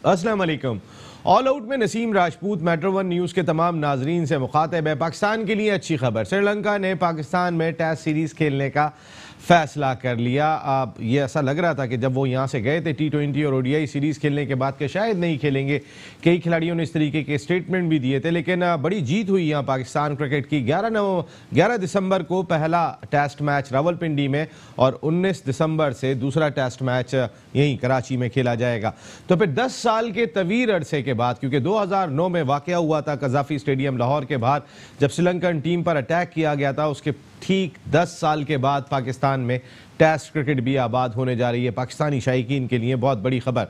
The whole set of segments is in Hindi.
अस्सलाम वालेकुम। ऑल आउट में Naseem Rajput metro one news के तमाम नाजरीन से मुखातिब है। पाकिस्तान के लिए अच्छी खबर, श्रीलंका ने पाकिस्तान में टेस्ट सीरीज़ खेलने का फैसला कर लिया। अब ये ऐसा लग रहा था कि जब वो यहाँ से गए थे T20 और ODI सीरीज़ खेलने के बाद के शायद नहीं खेलेंगे। कई खिलाड़ियों ने इस तरीके के स्टेटमेंट भी दिए थे, लेकिन बड़ी जीत हुई यहाँ पाकिस्तान क्रिकेट की। 11 दिसंबर को पहला टेस्ट मैच रावलपिंडी में और 19 दिसंबर से दूसरा टेस्ट मैच यहीं कराची में खेला जाएगा। तो फिर 10 साल के तवील अरसे के बाद, क्योंकि 2009 में वाक़या हुआ था कज़ाफ़ी स्टेडियम लाहौर के बाहर जब श्रीलंकन टीम पर अटैक किया गया था, उसके ठीक 10 साल के बाद पाकिस्तान में टेस्ट क्रिकेट भी आबाद होने जा रही है। पाकिस्तानी शायकीन के लिए बहुत बड़ी खबर।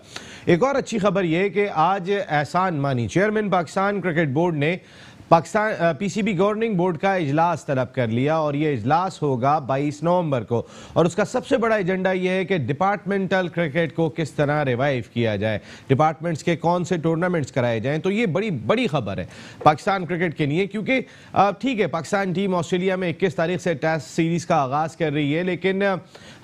एक और अच्छी खबर यह कि आज एहसान मानी चेयरमैन पाकिस्तान क्रिकेट बोर्ड ने पाकिस्तान PCB गवर्निंग बोर्ड का इजलास तलब कर लिया और ये इजलास होगा 22 नवंबर को। और उसका सबसे बड़ा एजेंडा ये है कि डिपार्टमेंटल क्रिकेट को किस तरह रिवाइव किया जाए, डिपार्टमेंट्स के कौन से टूर्नामेंट्स कराए जाएं। तो ये बड़ी बड़ी खबर है पाकिस्तान क्रिकेट के लिए, क्योंकि ठीक है पाकिस्तान टीम ऑस्ट्रेलिया में 21 तारीख से टेस्ट सीरीज़ का आगाज़ कर रही है, लेकिन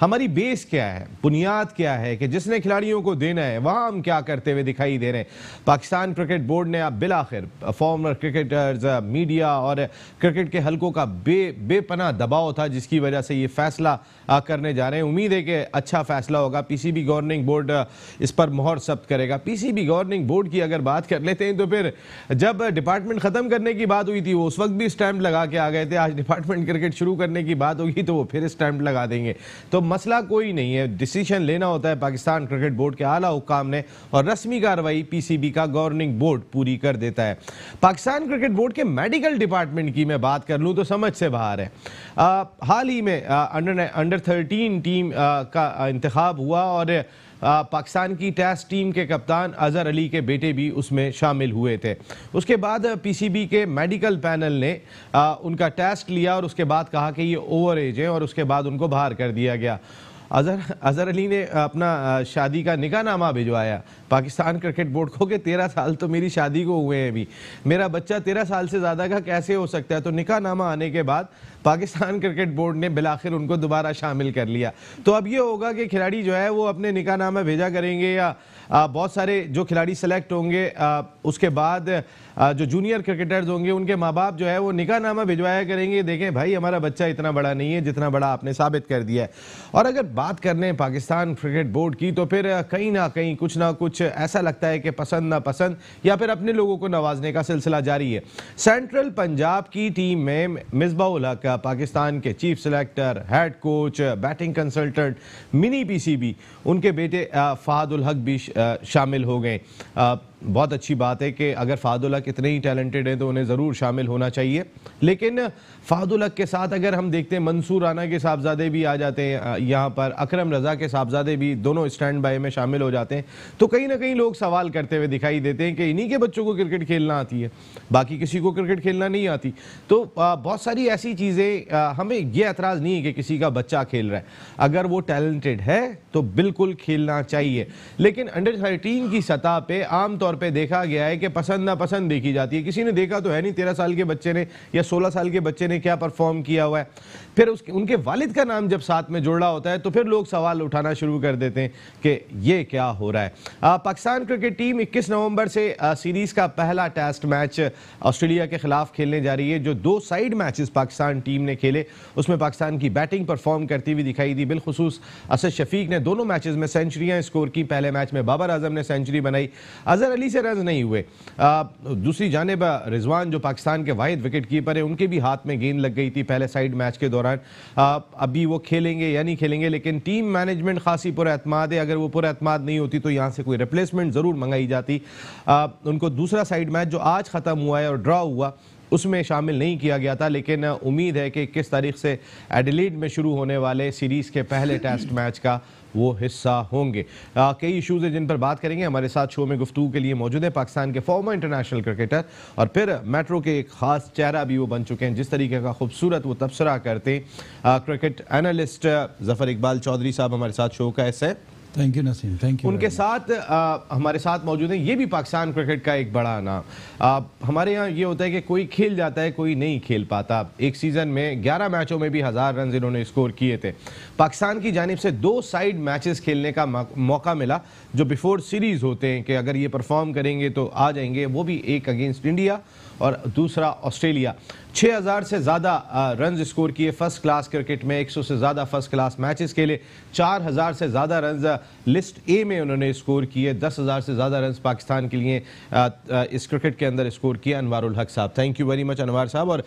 हमारी बेस क्या है, बुनियाद क्या है कि जिसने खिलाड़ियों को देना है वहाँ हम क्या करते हुए दिखाई दे रहे हैं। पाकिस्तान क्रिकेट बोर्ड ने अब बिलाखिर फॉर्मर क्रिकेटर, मीडिया और क्रिकेट के हलकों का बेपनाह दबाव था, जिसकी वजह से ये फैसला करने जा रहे हैं। उम्मीद है कि अच्छा फैसला होगा। PCB गवर्निंग बोर्ड इस पर मोहर सब्त करेगा। PCB गवर्निंग बोर्ड की अगर बात कर लेते हैं तो फिर जब डिपार्टमेंट ख़त्म करने की बात हुई थी वो उस वक्त भी स्टैंप लगा के आ गए थे। आज डिपार्टमेंट क्रिकेट शुरू करने की बात होगी तो वो फिर स्टैंप लगा देंगे। तो मसला कोई नहीं है, डिसीजन लेना होता है पाकिस्तान क्रिकेट बोर्ड के आला हुक्काम ने और रस्मी कार्रवाई PCB का गवर्निंग बोर्ड पूरी कर देता है। पाकिस्तान क्रिकेट बोर्ड के मेडिकल डिपार्टमेंट की मैं बात कर लूँ तो समझ से बाहर है। हाल ही में अंडर 13 टीम का इंतखाब हुआ और पाकिस्तान की टेस्ट टीम के कप्तान अजहर अली के बेटे भी उसमें शामिल हुए थे। उसके बाद PCB के मेडिकल पैनल ने उनका टेस्ट लिया और उसके बाद कहा कि ये ओवर एज है और उसके बाद उनको बाहर कर दिया गया। अजहर अली ने अपना शादी का निकाहनामा भिजवाया पाकिस्तान क्रिकेट बोर्ड को कि 13 साल तो मेरी शादी को हुए हैं, अभी मेरा बच्चा 13 साल से ज़्यादा का कैसे हो सकता है। तो निकाहनामा आने के बाद पाकिस्तान क्रिकेट बोर्ड ने बिलाखिर उनको दोबारा शामिल कर लिया। तो अब ये होगा कि खिलाड़ी जो है वो अपने निकाहनामा भेजा करेंगे या बहुत सारे जो खिलाड़ी सेलेक्ट होंगे उसके बाद जो जूनियर क्रिकेटर्स होंगे उनके माँ बाप जो है वो निकाहनामा भिजवाया करेंगे, देखें भाई हमारा बच्चा इतना बड़ा नहीं है जितना बड़ा आपने साबित कर दिया है। और अगर बात करने पाकिस्तान क्रिकेट बोर्ड की तो फिर कहीं ना कहीं कुछ ना कुछ ऐसा लगता है कि पसंद ना पसंद या फिर अपने लोगों को नवाजने का सिलसिला जारी है। सेंट्रल पंजाब की टीम में मिसबाउल हक पाकिस्तान के chief selector, head coach, batting consultant, mini PCB उनके बेटे फहदुल हक भी शामिल हो गए। बहुत अच्छी बात है कि अगर फहदुल हक इतने ही टैलेंटेड हैं तो उन्हें ज़रूर शामिल होना चाहिए। लेकिन फहदुल हक के साथ अगर हम देखते हैं मंसूर राना के साहबजादे भी आ जाते हैं यहाँ पर, अकरम रज़ा के साहबजादे भी दोनों स्टैंड बाय में शामिल हो जाते हैं, तो कहीं ना कहीं लोग सवाल करते हुए दिखाई देते हैं कि इन्हीं के बच्चों को क्रिकेट खेलना आती है, बाकी किसी को क्रिकेट खेलना नहीं आती। तो बहुत सारी ऐसी चीज़ें, हमें यह एतराज़ नहीं है कि किसी का बच्चा खेल रहा है, अगर वो टैलेंटेड है तो बिल्कुल खेलना चाहिए। लेकिन अंडर 13 की सतह पे आमतौर पे देखा गया है कि पसंद ना पसंद देखी जाती है। किसी ने देखा तो है नहीं 13 साल के बच्चे ने या 16 साल के बच्चे ने क्या परफॉर्म किया हुआ है, फिर उनके वालिद का नाम जब साथ में जुड़ा होता है तो फिर लोग सवाल उठाना शुरू कर देते हैं कि ये क्या हो रहा है। पाकिस्तान क्रिकेट टीम 21 नवंबर से सीरीज का पहला टेस्ट मैच ऑस्ट्रेलिया के खिलाफ खेलने जा रही है। जो 2 साइड मैचेस पाकिस्तान टीम ने खेले उसमें पाकिस्तान की बैटिंग परफॉर्म करती हुई दिखाई दी। बिलखुसूस असद शफीक ने दोनों मैचेस में सेंचुरियां स्कोर की। पहले मैच में बाबर आजम ने सेंचुरी बनाई, अजहर अली से रन नहीं हुए। दूसरी जानिब रिजवान जो पाकिस्तान के वाहिद विकेट कीपर है उनके भी हाथ में गेंद लग गई थी पहले साइड मैच के दौरान। अभी वो खेलेंगे या नहीं खेलेंगे, लेकिन टीम मैनेजमेंट खासी पुरएतमाद है। अगर वो पुरएतमाद नहीं होती तो यहाँ से कोई रिप्लेसमेंट ज़रूर मंगाई जाती। उनको दूसरा साइड मैच जो आज ख़त्म हुआ है और ड्रॉ हुआ उसमें शामिल नहीं किया गया था, लेकिन उम्मीद है कि 21 तारीख से एडिलेड में शुरू होने वाले सीरीज़ के पहले टेस्ट मैच का वो हिस्सा होंगे। कई इशूज़ हैं जिन पर बात करेंगे। हमारे साथ शो में गुफ्तगू के लिए मौजूद है पाकिस्तान के फॉर्मर इंटरनेशनल क्रिकेटर और फिर मेट्रो के एक ख़ास चेहरा भी वो बन चुके हैं, जिस तरीके का खूबसूरत वो तबसरा करते हैं, क्रिकेट एनालिस्ट ज़फ़र इकबाल चौधरी साहब हमारे साथ शो का हिस्सा है। Thank you Naseem, thank you. उनके साथ हमारे साथ मौजूद हैं, ये भी पाकिस्तान क्रिकेट का एक बड़ा नाम। हमारे यहाँ ये होता है कि कोई खेल जाता है, कोई नहीं खेल पाता। एक सीज़न में 11 मैचों में भी 1000 रन इन्होंने स्कोर किए थे। पाकिस्तान की जानिब से 2 साइड मैचेस खेलने का मौका मिला जो बिफोर सीरीज़ होते हैं कि अगर ये परफॉर्म करेंगे तो आ जाएंगे, वो भी एक अगेंस्ट इंडिया और दूसरा ऑस्ट्रेलिया। 6000 से ज़्यादा रन स्कोर किए फर्स्ट क्लास क्रिकेट में, 100 से ज़्यादा फर्स्ट क्लास मैचेस खेले, 4000 से ज़्यादा रन लिस्ट ए में उन्होंने स्कोर किए, 10,000 से ज़्यादा रन पाकिस्तान के लिए इस क्रिकेट के अंदर स्कोर किया अनवारुल हक साहब। थैंक यू वेरी मच अनवार साहब। और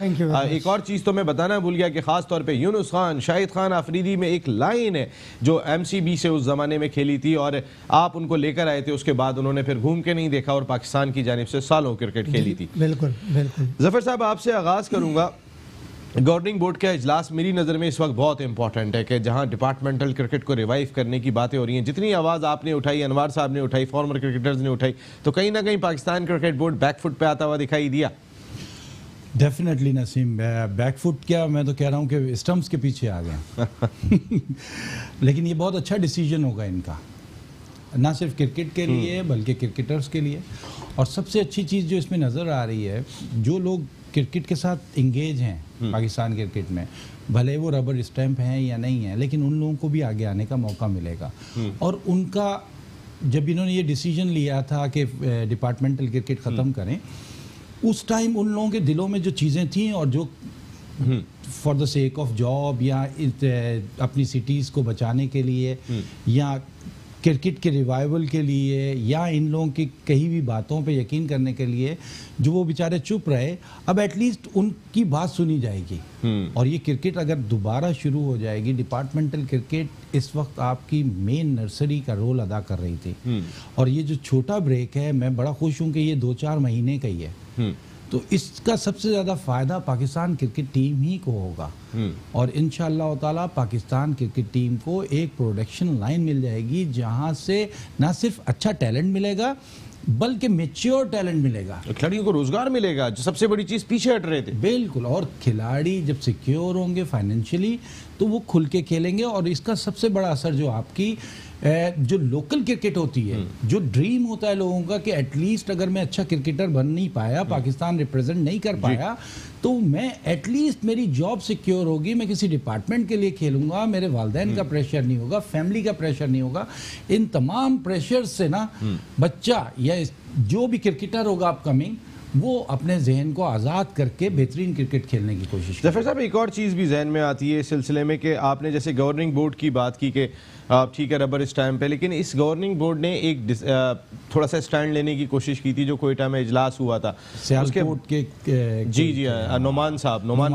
एक और चीज़ तो मैं बताना भूल गया कि ख़ास तौर पे यूनुस खान, शाहिद खान आफरीदी में एक लाइन है जो MCB से उस ज़माने में खेली थी और आप उनको लेकर आए थे, उसके बाद उन्होंने फिर घूम के नहीं देखा और पाकिस्तान की जानिब से सालों क्रिकेट खेली थी। बिल्कुल बिल्कुल। जफर साहब, आपसे आगाज़ करूँगा। गवर्निंग बोर्ड का इजलास मेरी नज़र में इस वक्त बहुत इंपॉर्टेंट है कि जहां डिपार्टमेंटल क्रिकेट को रिवाइव करने की बातें हो रही हैं, जितनी आवाज़ आपने उठाई, अनवार साहब ने उठाई, फॉर्मर क्रिकेटर्स ने उठाई, तो कहीं ना कहीं पाकिस्तान क्रिकेट बोर्ड बैकफुट पे आता हुआ दिखाई दिया। डेफिनेटली नसीम, बैकफुट क्या, मैं तो कह रहा हूँ कि स्टम्प्स के पीछे आ गया। लेकिन ये बहुत अच्छा डिसीजन होगा इनका, ना सिर्फ क्रिकेट के लिए बल्कि क्रिकेटर्स के लिए। और सबसे अच्छी चीज़ जो इसमें नज़र आ रही है, जो लोग क्रिकेट के साथ इंगेज हैं पाकिस्तान क्रिकेट में, भले वो रबर स्टैंप हैं या नहीं है, लेकिन उन लोगों को भी आगे आने का मौका मिलेगा। और उनका जब इन्होंने ये डिसीजन लिया था कि डिपार्टमेंटल क्रिकेट ख़त्म करें, उस टाइम उन लोगों के दिलों में जो चीज़ें थी और जो for the sake of job या अपनी सिटीज़ को बचाने के लिए या क्रिकेट के रिवाइवल के लिए या इन लोगों की कही भी बातों पे यकीन करने के लिए जो वो बेचारे चुप रहे, अब एटलीस्ट उनकी बात सुनी जाएगी। और ये क्रिकेट अगर दोबारा शुरू हो जाएगी, डिपार्टमेंटल क्रिकेट इस वक्त आपकी मेन नर्सरी का रोल अदा कर रही थी। और ये जो छोटा ब्रेक है, मैं बड़ा खुश हूँ कि ये 2-4 महीने का ही है। तो इसका सबसे ज़्यादा फ़ायदा पाकिस्तान क्रिकेट टीम ही को होगा। और इंशाअल्लाह ताला पाकिस्तान क्रिकेट टीम को एक प्रोडक्शन लाइन मिल जाएगी जहां से ना सिर्फ अच्छा टैलेंट मिलेगा बल्कि मेच्योर टैलेंट मिलेगा, खिलाड़ियों को रोजगार मिलेगा, जो सबसे बड़ी चीज़ पीछे हट रहे थे। बिल्कुल। और खिलाड़ी जब सिक्योर होंगे फाइनेंशियली तो वो खुल के खेलेंगे। और इसका सबसे बड़ा असर जो आपकी जो लोकल क्रिकेट होती है, जो ड्रीम होता है लोगों का कि एटलीस्ट अगर मैं अच्छा क्रिकेटर बन नहीं पाया, पाकिस्तान रिप्रेजेंट नहीं कर पाया, तो मैं एटलीस्ट मेरी जॉब सिक्योर होगी, मैं किसी डिपार्टमेंट के लिए खेलूंगा, मेरे वालिदैन का प्रेशर नहीं होगा, फैमिली का प्रेशर नहीं होगा। इन तमाम प्रेशर से ना बच्चा या जो भी क्रिकेटर होगा अपकमिंग, वो अपने जहन को आज़ाद करके बेहतरीन क्रिकेट खेलने की कोशिश जफर साहब, एक और चीज़ भी जहन में आती है इस सिलसिले में कि आपने जैसे गवर्निंग बोर्ड की बात की कि ठीक है रबर स्टैम्प है, लेकिन इस गवर्निंग बोर्ड ने एक थोड़ा सा स्टैंड लेने की कोशिश की थी जो कोयटा में इजलास हुआ था। उसके जी नोमान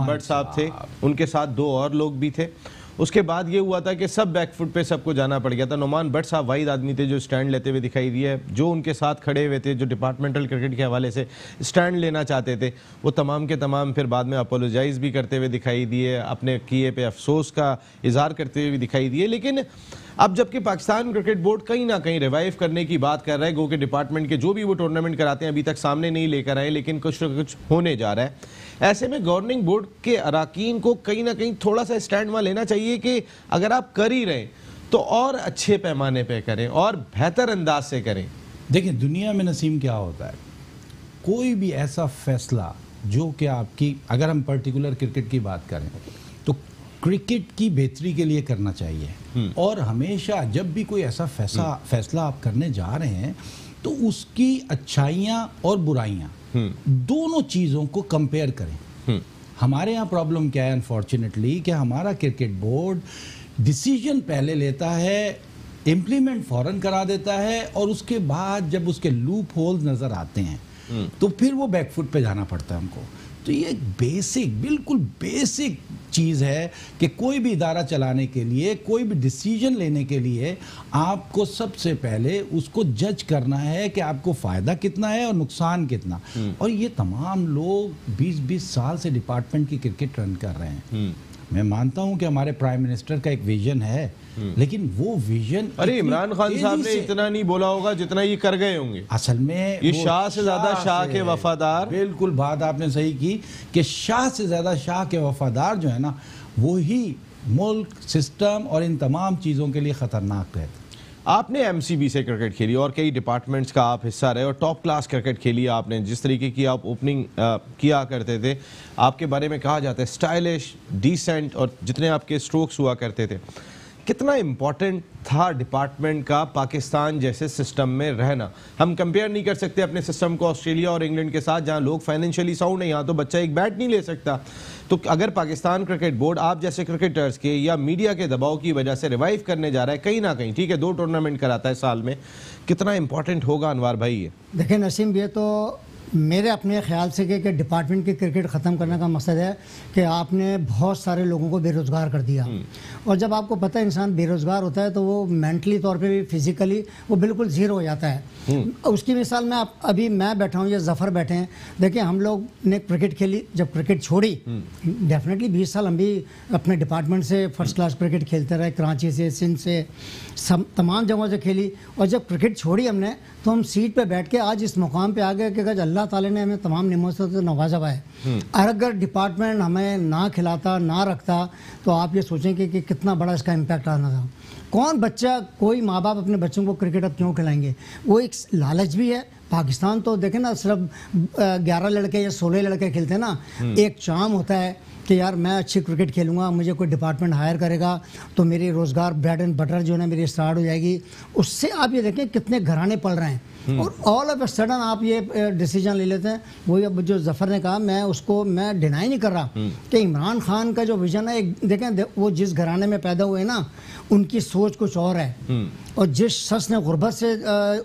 भट्ट साहब थे, उनके साथ 2 और लोग भी थे। उसके बाद ये हुआ था कि सब बैकफुट पे सबको जाना पड़ गया था। नोमान भट्ट साहब वाहिद आदमी थे जो स्टैंड लेते हुए दिखाई दिए, जो उनके साथ खड़े हुए थे, जो डिपार्टमेंटल क्रिकेट के हवाले से स्टैंड लेना चाहते थे, वो तमाम के तमाम फिर बाद में अपोलोजाइज भी करते हुए दिखाई दिए, अपने किए पे अफसोस का इजहार करते हुए भी दिखाई दिए। लेकिन अब जबकि पाकिस्तान क्रिकेट बोर्ड कहीं ना कहीं रिवाइव करने की बात कर रहा है, गो के डिपार्टमेंट के जो भी वो टूर्नामेंट कराते हैं अभी तक सामने नहीं लेकर आए, लेकिन कुछ न कुछ होने जा रहा है। ऐसे में गवर्निंग बोर्ड के अराकीन को कहीं ना कहीं थोड़ा सा स्टैंड वहाँ लेना चाहिए कि अगर आप कर ही रहे तो और अच्छे पैमाने पे करें और बेहतर अंदाज से करें। देखिए दुनिया में नसीम क्या होता है, कोई भी ऐसा फैसला जो कि आपकी, अगर हम पर्टिकुलर क्रिकेट की बात करें तो क्रिकेट की बेहतरी के लिए करना चाहिए। और हमेशा जब भी कोई ऐसा फैसला आप करने जा रहे हैं तो उसकी अच्छाइयाँ और बुराइयाँ दोनों चीज़ों को कंपेयर करें। हमारे यहाँ प्रॉब्लम क्या है अनफॉर्चुनेटली कि हमारा क्रिकेट बोर्ड डिसीजन पहले लेता है, इम्प्लीमेंट फौरन करा देता है, और उसके बाद जब उसके लूप होल्स नज़र आते हैं तो फिर वो बैकफुट पे जाना पड़ता है हमको। तो ये बिल्कुल बेसिक चीज़ है कि कोई भी इदारा चलाने के लिए, कोई भी डिसीजन लेने के लिए आपको सबसे पहले उसको जज करना है कि आपको फ़ायदा कितना है और नुकसान कितना। और ये तमाम लोग 20-20 साल से डिपार्टमेंट की क्रिकेट रन कर रहे हैं। मैं मानता हूं कि हमारे प्राइम मिनिस्टर का एक विजन है, लेकिन वो विजन, अरे इमरान खान साहब ने इतना नहीं बोला होगा जितना ये कर गए होंगे। असल में ये शाह से ज्यादा शाह के वफादार। बिल्कुल बात आपने सही की कि शाह से ज्यादा शाह के वफादार जो है ना, वो ही मुल्क, सिस्टम और इन तमाम चीज़ों के लिए ख़तरनाक रहते। आपने एमसीबी से क्रिकेट खेली और कई डिपार्टमेंट्स का आप हिस्सा रहे और टॉप क्लास क्रिकेट खेली आपने। जिस तरीके की आप ओपनिंग किया करते थे, आपके बारे में कहा जाता है स्टाइलिश, डिसेंट, और जितने आपके स्ट्रोक्स हुआ करते थे। कितना इम्पॉर्टेंट था डिपार्टमेंट का पाकिस्तान जैसे सिस्टम में रहना? हम कंपेयर नहीं कर सकते अपने सिस्टम को ऑस्ट्रेलिया और इंग्लैंड के साथ, जहां लोग फाइनेंशियली साउंड है। यहाँ तो बच्चा एक बैट नहीं ले सकता। तो अगर पाकिस्तान क्रिकेट बोर्ड आप जैसे क्रिकेटर्स के या मीडिया के दबाव की वजह से रिवाइव करने जा रहा है कहीं ना कहीं, ठीक है 2 टूर्नामेंट कराता है साल में, कितना इंपॉर्टेंट होगा अनवार भाई ये? देखिए नसीम, ये तो मेरे अपने ख्याल से कि डिपार्टमेंट की क्रिकेट ख़त्म करने का मकसद है कि आपने बहुत सारे लोगों को बेरोज़गार कर दिया। और जब आपको पता है इंसान बेरोज़गार होता है तो वो मेंटली तौर पे भी, फिज़िकली वो बिल्कुल ज़ीरो हो जाता है। उसकी मिसाल में अभी मैं बैठा हूँ या जफ़र बैठे हैं, देखिए हम लोग ने क्रिकेट खेली, जब क्रिकेट छोड़ी डेफिनेटली 20 साल हम भी अपने डिपार्टमेंट से फर्स्ट क्लास क्रिकेट खेलते रहे, कराची से, सिंध से, सब तमाम जगहों से खेली। और जब क्रिकेट छोड़ी हमने तो हम सीट पे बैठ के आज इस मुकाम पे आ गए कि अल्लाह ताला ने हमें तमाम नेमतों से नवाजा हुआ है। और अगर डिपार्टमेंट हमें ना खिलाता, ना रखता, तो आप ये सोचेंगे कि कितना बड़ा इसका इम्पैक्ट आना था। कौन बच्चा, कोई माँ बाप अपने बच्चों को क्रिकेट अब क्यों खिलाएंगे? वो एक लालच भी है। पाकिस्तान तो देखें ना, सिर्फ 11 लड़के या 16 लड़के खेलते हैं ना, एक चाम होता है कि यार मैं अच्छी क्रिकेट खेलूंगा, मुझे कोई डिपार्टमेंट हायर करेगा तो मेरी रोज़गार, ब्रेड एंड बटर जो है ना मेरी स्टार्ट हो जाएगी। उससे आप ये देखें कितने घराने पल रहे हैं। और ऑल ऑफ अ सडन आप ये डिसीजन ले लेते हैं। वही अब जो जफ़र ने कहा, मैं डिनाई नहीं कर रहा कि इमरान खान का जो विजन है, देखें वो जिस घराने में पैदा हुए ना, उनकी सोच कुछ और है। और जिस शख्स ने गुर्बत से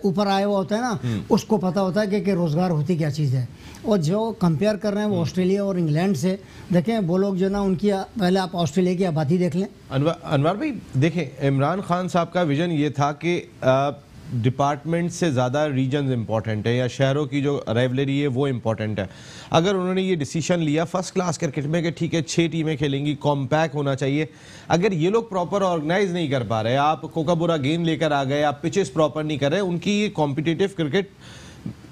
ऊपर आया हुआ होता है ना, उसको पता होता है कि रोज़गार होती क्या चीज़ है। और जो कंपेयर कर रहे हैं वो ऑस्ट्रेलिया और इंग्लैंड से, देखें वो लोग जो ना, उनकी पहले आप ऑस्ट्रेलिया की आबादी देख लें। अनवर भाई देखें, इमरान खान साहब का विजन ये था कि डिपार्टमेंट से ज़्यादा रीजन्स इंपॉर्टेंट है या शहरों की जो राइवलरी है वो इंपॉर्टेंट है। अगर उन्होंने ये डिसीजन लिया फर्स्ट क्लास क्रिकेट में कि ठीक है 6 टीमें खेलेंगी, कॉम्पैक्ट होना चाहिए, अगर ये लोग प्रॉपर ऑर्गेनाइज नहीं कर पा रहे, आप कोकाबुरा गेंद लेकर आ गए, आप पिचेस प्रॉपर नहीं कर रहे, उनकी ये कॉम्पिटिटिव क्रिकेट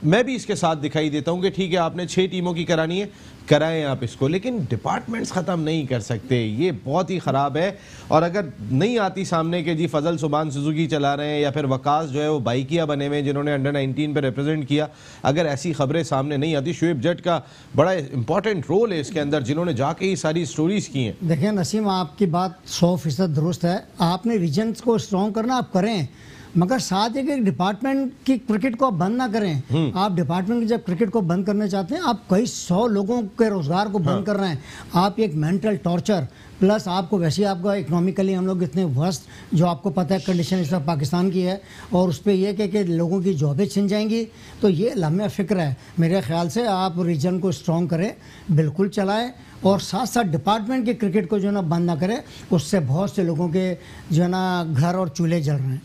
मैं भी इसके साथ दिखाई देता हूं कि ठीक है आपने 6 टीमों की करानी है, कराएं आप इसको, लेकिन डिपार्टमेंट्स ख़त्म नहीं कर सकते। ये बहुत ही ख़राब है। और अगर नहीं आती सामने के जी फजल सुबान सुजुकी चला रहे हैं या फिर वकास जो है वो बाइकिया बने हुए हैं जिन्होंने अंडर 19 पे रिप्रेजेंट किया, अगर ऐसी खबरें सामने नहीं आती, शुएब जट का बड़ा इंपॉर्टेंट रोल है इसके अंदर, जिन्होंने जाके ये सारी स्टोरीज की हैं। देखिए नसीम, आपकी बात 100% दुरुस्त है। आपने रीजन्स को स्ट्रॉन्ग करना आप करें, मगर साथ ही डिपार्टमेंट की क्रिकेट को आप बंद ना करें। आप डिपार्टमेंट की जब क्रिकेट को बंद करने चाहते हैं, आप कई 100 लोगों के रोजगार को बंद कर रहे हैं। आप एक मेंटल टॉर्चर, प्लस आपको वैसे ही आपका इकोनॉमिकली हम लोग इतने वर्स्ट, जो आपको पता है कंडीशन इस वक्त पाकिस्तान की है, और उस पर यह कि लोगों की जॉबें छिन जाएंगी। तो ये लम्हे फ़िक्र है। मेरे ख्याल से आप रीजन को स्ट्रॉन्ग करें, बिल्कुल चलाएं, और साथ साथ डिपार्टमेंट की क्रिकेट को जो है ना बंद ना करें। उससे बहुत से लोगों के जो है ना घर और चूल्हे जल रहे हैं।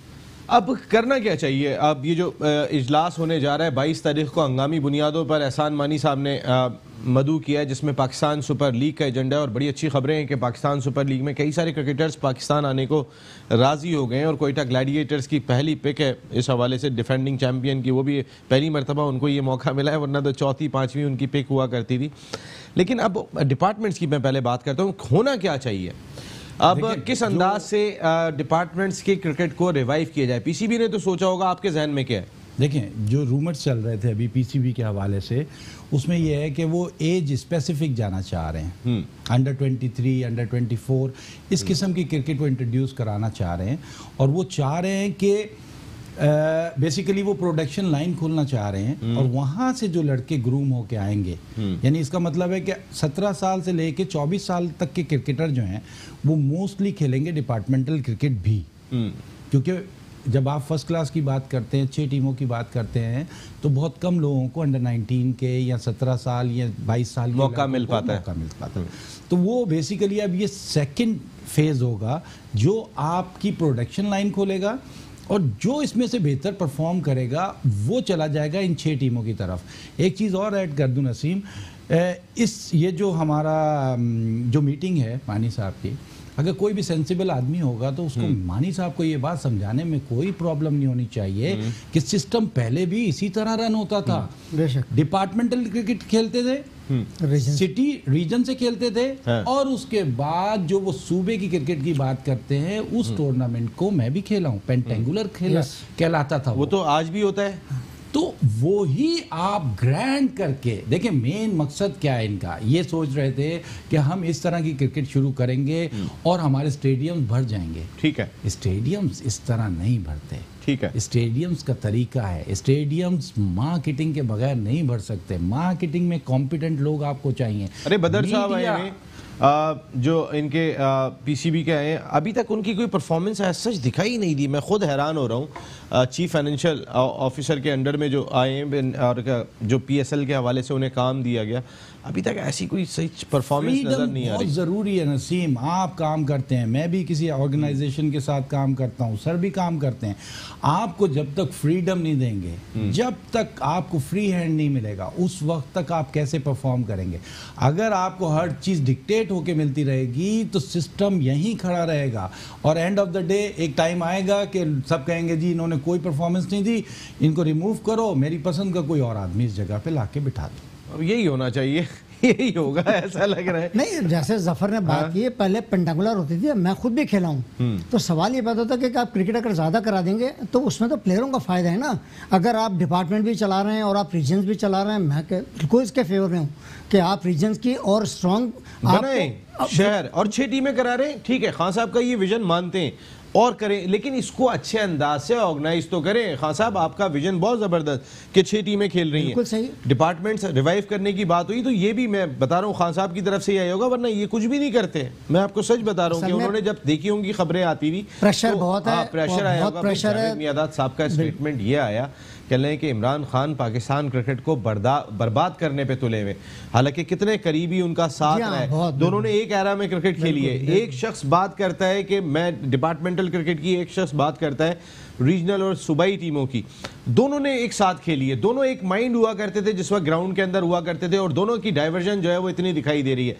अब करना क्या चाहिए? अब ये जो इजलास होने जा रहा है 22 तारीख को, हंगामी बुनियादों पर एहसान मानी साहब ने मदऊ किया है, जिसमें पाकिस्तान सुपर लीग का एजेंडा है। और बड़ी अच्छी खबरें हैं कि पाकिस्तान सुपर लीग में कई सारे क्रिकेटर्स पाकिस्तान आने को राज़ी हो गए हैं। और कोयटा ग्लैडिएटर्स की पहली पिक है इस हवाले से, डिफेंडिंग चैम्पियन की, वो भी पहली मरतबा उनको ये मौका मिला है, वरना तो 4थी 5वीं उनकी पिक हुआ करती थी। लेकिन अब डिपार्टमेंट्स की मैं पहले बात करता हूँ, होना क्या चाहिए अब, किस अंदाज से डिपार्टमेंट्स के क्रिकेट को रिवाइव किया जाए? पीसीबी ने तो सोचा होगा, आपके जहन में क्या है? देखें, जो रूमर्स चल रहे थे अभी पीसीबी के हवाले से, उसमें यह है कि वो एज स्पेसिफिक जाना चाह रहे हैं। अंडर 23, अंडर 24 इस किस्म की क्रिकेट को इंट्रोड्यूस कराना चाह रहे हैं। और वो चाह रहे हैं कि बेसिकली वो प्रोडक्शन लाइन खोलना चाह रहे हैं, और वहाँ से जो लड़के ग्रूम होके आएंगे, यानी इसका मतलब है कि 17 साल से लेके 24 साल तक के क्रिकेटर जो हैं वो मोस्टली खेलेंगे डिपार्टमेंटल क्रिकेट भी। क्योंकि जब आप फर्स्ट क्लास की बात करते हैं, 6 टीमों की बात करते हैं, तो बहुत कम लोगों को अंडर 19 के या 17 साल या 22 साल मौका मिल पाता है। तो वो बेसिकली अब ये सेकंड फेज होगा जो आपकी प्रोडक्शन लाइन खोलेगा, और जो इसमें से बेहतर परफॉर्म करेगा वो चला जाएगा इन 6 टीमों की तरफ। एक चीज़ और ऐड कर दूं नसीम, ये जो हमारा जो मीटिंग है मानी साहब की, अगर कोई भी सेंसिबल आदमी होगा तो उसको मानी साहब को ये बात समझाने में कोई प्रॉब्लम नहीं होनी चाहिए कि सिस्टम पहले भी इसी तरह रन होता था। बेशक डिपार्टमेंटल क्रिकेट खेलते थे, रीजन सिटी रीजन से खेलते थे। हाँ। और उसके बाद जो वो सूबे की क्रिकेट की बात करते हैं, उस टूर्नामेंट को मैं भी खेला हूँ, पेंटेंगुलर खेला कहलाता था वो तो आज भी होता है। तो वो ही आप ग्रैंड करके देखिए, मेन मकसद क्या है इनका, ये सोच रहे थे कि हम इस तरह की क्रिकेट शुरू करेंगे और हमारे स्टेडियम भर जाएंगे। ठीक है, स्टेडियम्स इस तरह नहीं भरते। ठीक है, स्टेडियम्स का तरीका है, स्टेडियम्स मार्केटिंग के बगैर नहीं भर सकते। मार्केटिंग में कॉम्पिटेंट लोग आपको चाहिए। अरे बदर साहब आए मीडिया- हैं, जो इनके पीसीबी के आए हैं, अभी तक उनकी कोई परफॉर्मेंस ऐसा सच दिखाई नहीं दी। मैं खुद हैरान हो रहा हूँ। चीफ फाइनेंशियल ऑफिसर के अंडर में जो आए हैं और जो पीएसएल के हवाले से उन्हें काम दिया गया, अभी तक ऐसी कोई सही परफॉर्मेंस नजर नहीं आ बहुत रही। ज़रूरी है नसीम। आप काम करते हैं, मैं भी किसी ऑर्गेनाइजेशन के साथ काम करता हूँ, सर भी काम करते हैं। आपको जब तक फ्रीडम नहीं देंगे, जब तक आपको फ्री हैंड नहीं मिलेगा, उस वक्त तक आप कैसे परफॉर्म करेंगे? अगर आपको हर चीज़ डिक्टेट होके मिलती रहेगी तो सिस्टम यहीं खड़ा रहेगा और एंड ऑफ द डे एक टाइम आएगा कि सब कहेंगे जी इन्होंने कोई परफॉर्मेंस नहीं दी, इनको रिमूव करो, मेरी पसंद का कोई और आदमी इस जगह पे लाके बिठा दो। अब यही होना चाहिए, यही होगा ऐसा लग रहा है। नहीं, जैसे जफर ने बात की है, पहले पेंटाकुलर होती थी, मैं खुद भी खेला हूँ। तो सवाल ये बात होता है कि आप क्रिकेट अगर ज़्यादा करा देंगे तो उसमें तो प्लेयरों का फ़ायदा है ना। अगर आप डिपार्टमेंट भी चला रहे हैं और आप रीजन्स भी चला रहे हैं, मैं बिल्कुल इसके फेवर में हूँ कि आप रीजन्स की और स्ट्रॉन्ग बनाए शहर और 6 टीमें करा रहे हैं। ठीक है, खान साहब का ये विजन मानते हैं और करें, लेकिन इसको अच्छे अंदाज से ऑर्गेनाइज तो करें। खान साहब, आपका विजन बहुत जबरदस्त कि 6 टीमें खेल रही बिल्कुल हैं। सही। डिपार्टमेंट्स रिवाइव करने की बात हुई तो ये भी मैं बता रहा हूँ खान साहब की तरफ से यही होगा, वरना ये कुछ भी नहीं करते। मैं आपको सच बता रहा हूँ कि उन्होंने जब देखी होंगी खबरें आती थी, प्रेशर बहुत है, प्रेशर आया बहुत होगा। प्रेशर है। मियादाद साहब का स्टेटमेंट ये आया, कह रहे हैं कि इमरान खान पाकिस्तान क्रिकेट को बर्बाद करने पे तुले हुए। हालांकि कितने करीबी उनका साथ रहा है, दोनों ने एक एरा में क्रिकेट खेली है। एक शख्स बात करता है कि मैं डिपार्टमेंटल क्रिकेट की, एक शख्स बात करता है रीजनल और सूबाई टीमों की। दोनों ने एक साथ खेली है, दोनों एक माइंड हुआ करते थे जिस वक्त ग्राउंड के अंदर हुआ करते थे, और दोनों की डाइवर्जन जो है वो इतनी दिखाई दे रही है।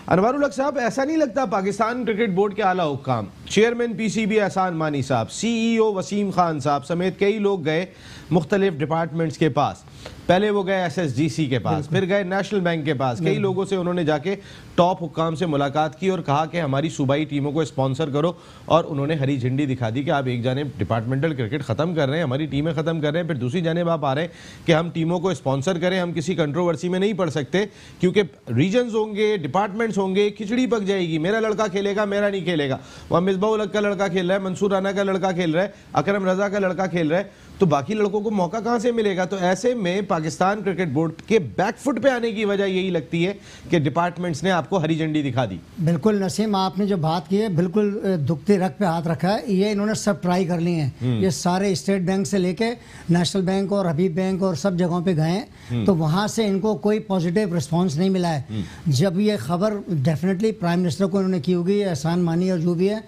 अनवारुल हक साहब, ऐसा नहीं लगता पाकिस्तान क्रिकेट बोर्ड के आला हुक्काम, चेयरमैन पीसीबी एहसान मानी साहब, सीईओ वसीम खान साहब समेत कई लोग गए मुख्तलिफ डिपार्टमेंट्स के पास? पहले वो गए एसएसजीसी के पास, फिर गए नेशनल बैंक के पास, कई लोगों से उन्होंने जाके टॉप हुक्काम से मुलाकात की और कहा कि हमारी सूबाई टीमों को स्पॉन्सर करो, और उन्होंने हरी झंडी दिखा दी कि आप एक जाने डिपार्टमेंटल क्रिकेट ख़त्म कर रहे हैं, हमारी टीमें ख़त्म कर रहे हैं, फिर दूसरी जानेब आप आ रहे हैं कि हम टीमों को स्पॉन्सर करें। हम किसी कंट्रोवर्सी में नहीं पड़ सकते क्योंकि रीजन्स होंगे, डिपार्टमेंट्स होंगे, खिचड़ी पक जाएगी। मेरा लड़का खेलेगा, मेरा नहीं खेलेगा, वहाँ मिसबाउल हक का लड़का खेल रहा है, मंसूर राना का लड़का खेल रहा है, अकरम रजा का लड़का खेल रहा है, तो बाकी लड़कों को मौका कहाँ से मिलेगा? तो ऐसे में पाकिस्तान क्रिकेट बोर्ड के बैकफुट पे आने की वजह यही लगती है कि डिपार्टमेंट्स ने आपको हरी झंडी दिखा दी। बिल्कुल नसीम, आपने जो बात की है बिल्कुल दुखती रग पे हाथ रखा है। ये इन्होंने सब ट्राई कर लिए हैं, ये सारे स्टेट बैंक से लेके नेशनल बैंक और हबीब बैंक और सब जगहों पे गए हैं, तो वहाँ से इनको कोई पॉजिटिव रिस्पॉन्स नहीं मिला है। जब ये खबर डेफिनेटली प्राइम मिनिस्टर को इन्होंने की होगी, एहसान मानी और जो भी है,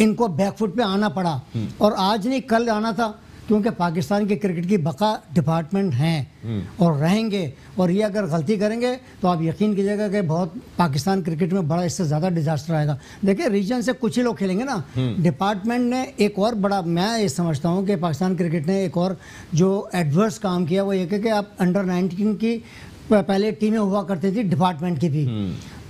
इनको बैकफुट पे आना पड़ा, और आज नहीं कल आना था, क्योंकि पाकिस्तान के क्रिकेट की बका डिपार्टमेंट हैं और रहेंगे, और ये अगर गलती करेंगे तो आप यकीन कीजिएगा कि बहुत पाकिस्तान क्रिकेट में बड़ा इससे ज़्यादा डिजास्टर आएगा। देखिए, रीजन से कुछ ही लोग खेलेंगे ना। डिपार्टमेंट ने एक और बड़ा, मैं ये समझता हूँ कि पाकिस्तान क्रिकेट ने एक और जो एडवर्स काम किया वो ये कि आप अंडर 19 की पहले टीमें हुआ करती थी डिपार्टमेंट की भी,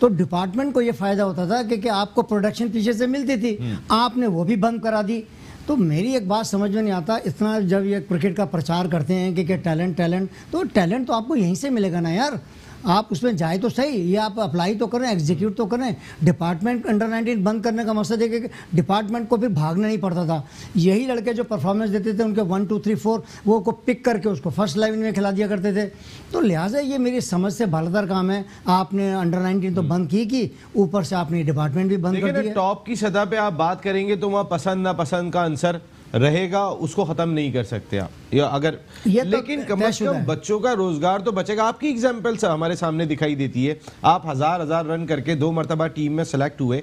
तो डिपार्टमेंट को ये फ़ायदा होता था कि आपको प्रोडक्शन पीछे से मिलती थी, आपने वो भी बंद करा दी। तो मेरी एक बात समझ में नहीं आता, इतना जब ये क्रिकेट का प्रचार करते हैं कि टैलेंट, तो टैलेंट तो आपको यहीं से मिलेगा ना यार। आप उसमें जाए तो सही, ये आप अप्लाई तो करें, एग्जीक्यूट तो करें। डिपार्टमेंट अंडर 19 बंद करने का मकसद है कि डिपार्टमेंट को फिर भागना नहीं पड़ता था। यही लड़के जो परफॉर्मेंस देते थे उनके 1 2 3 4 वो को पिक करके उसको फर्स्ट लाइन में खिला दिया करते थे। तो लिहाजा ये मेरी समझ से बालातर काम है। आपने अंडर 19 तो बंद की, ऊपर से आपने डिपार्टमेंट भी बंद कर दिया। टॉप की सतह पे आप बात करेंगे तो वहाँ पसंद नापसंद का आंसर रहेगा, उसको खत्म नहीं कर सकते आप, या अगर लेकिन कम से कम बच्चों का रोजगार तो बचेगा। आपकी एग्जांपल हमारे सामने दिखाई देती है। आप हजार रन करके 2 मरतबा टीम में सेलेक्ट हुए,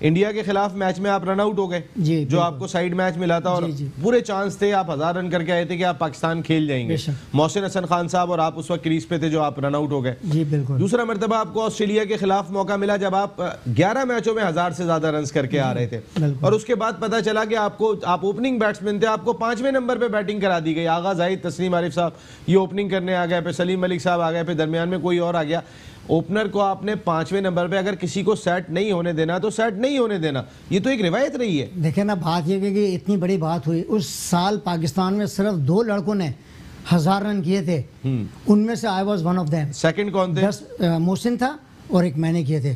इंडिया के खिलाफ मैच में आप रन आउट हो गए, जो आपको साइड मैच मिला था, और पूरे चांस थे, आप 1000 रन करके आए थे कि आप पाकिस्तान खेल जाएंगे। मोहसिन हसन खान साहब और आप उस वक्त क्रीज पे थे, जो आप रन आउट हो गए। दूसरा मरतबा आपको ऑस्ट्रेलिया के खिलाफ मौका मिला जब आप 11 मैचों में 1000 से ज्यादा रन करके आ रहे थे, और उसके बाद पता चला कि आप ओपनिंग बैट्समैन थे, आपको 5वें नंबर पे बैटिंग करा दी गई। आगा जाहिद, तस्लीम आरिफ साहब ये ओपनिंग करने आ गए, फिर सलीम मलिक साहब आ गए, फिर दरमियान में कोई और आ गया। ओपनर को आपने 5वें नंबर पे अगर किसी को सेट नहीं होने देना तो सेट नहीं होने देना, ये तो एक रिवायत रही है। देखिए ना, बात ये कि इतनी बड़ी बात हुई, उस साल पाकिस्तान में सिर्फ 2 लड़कों ने 1000 रन किए थे, उनमें से I was one of them. Second कौन थे? मोहसिन था और एक मैंने किए थे,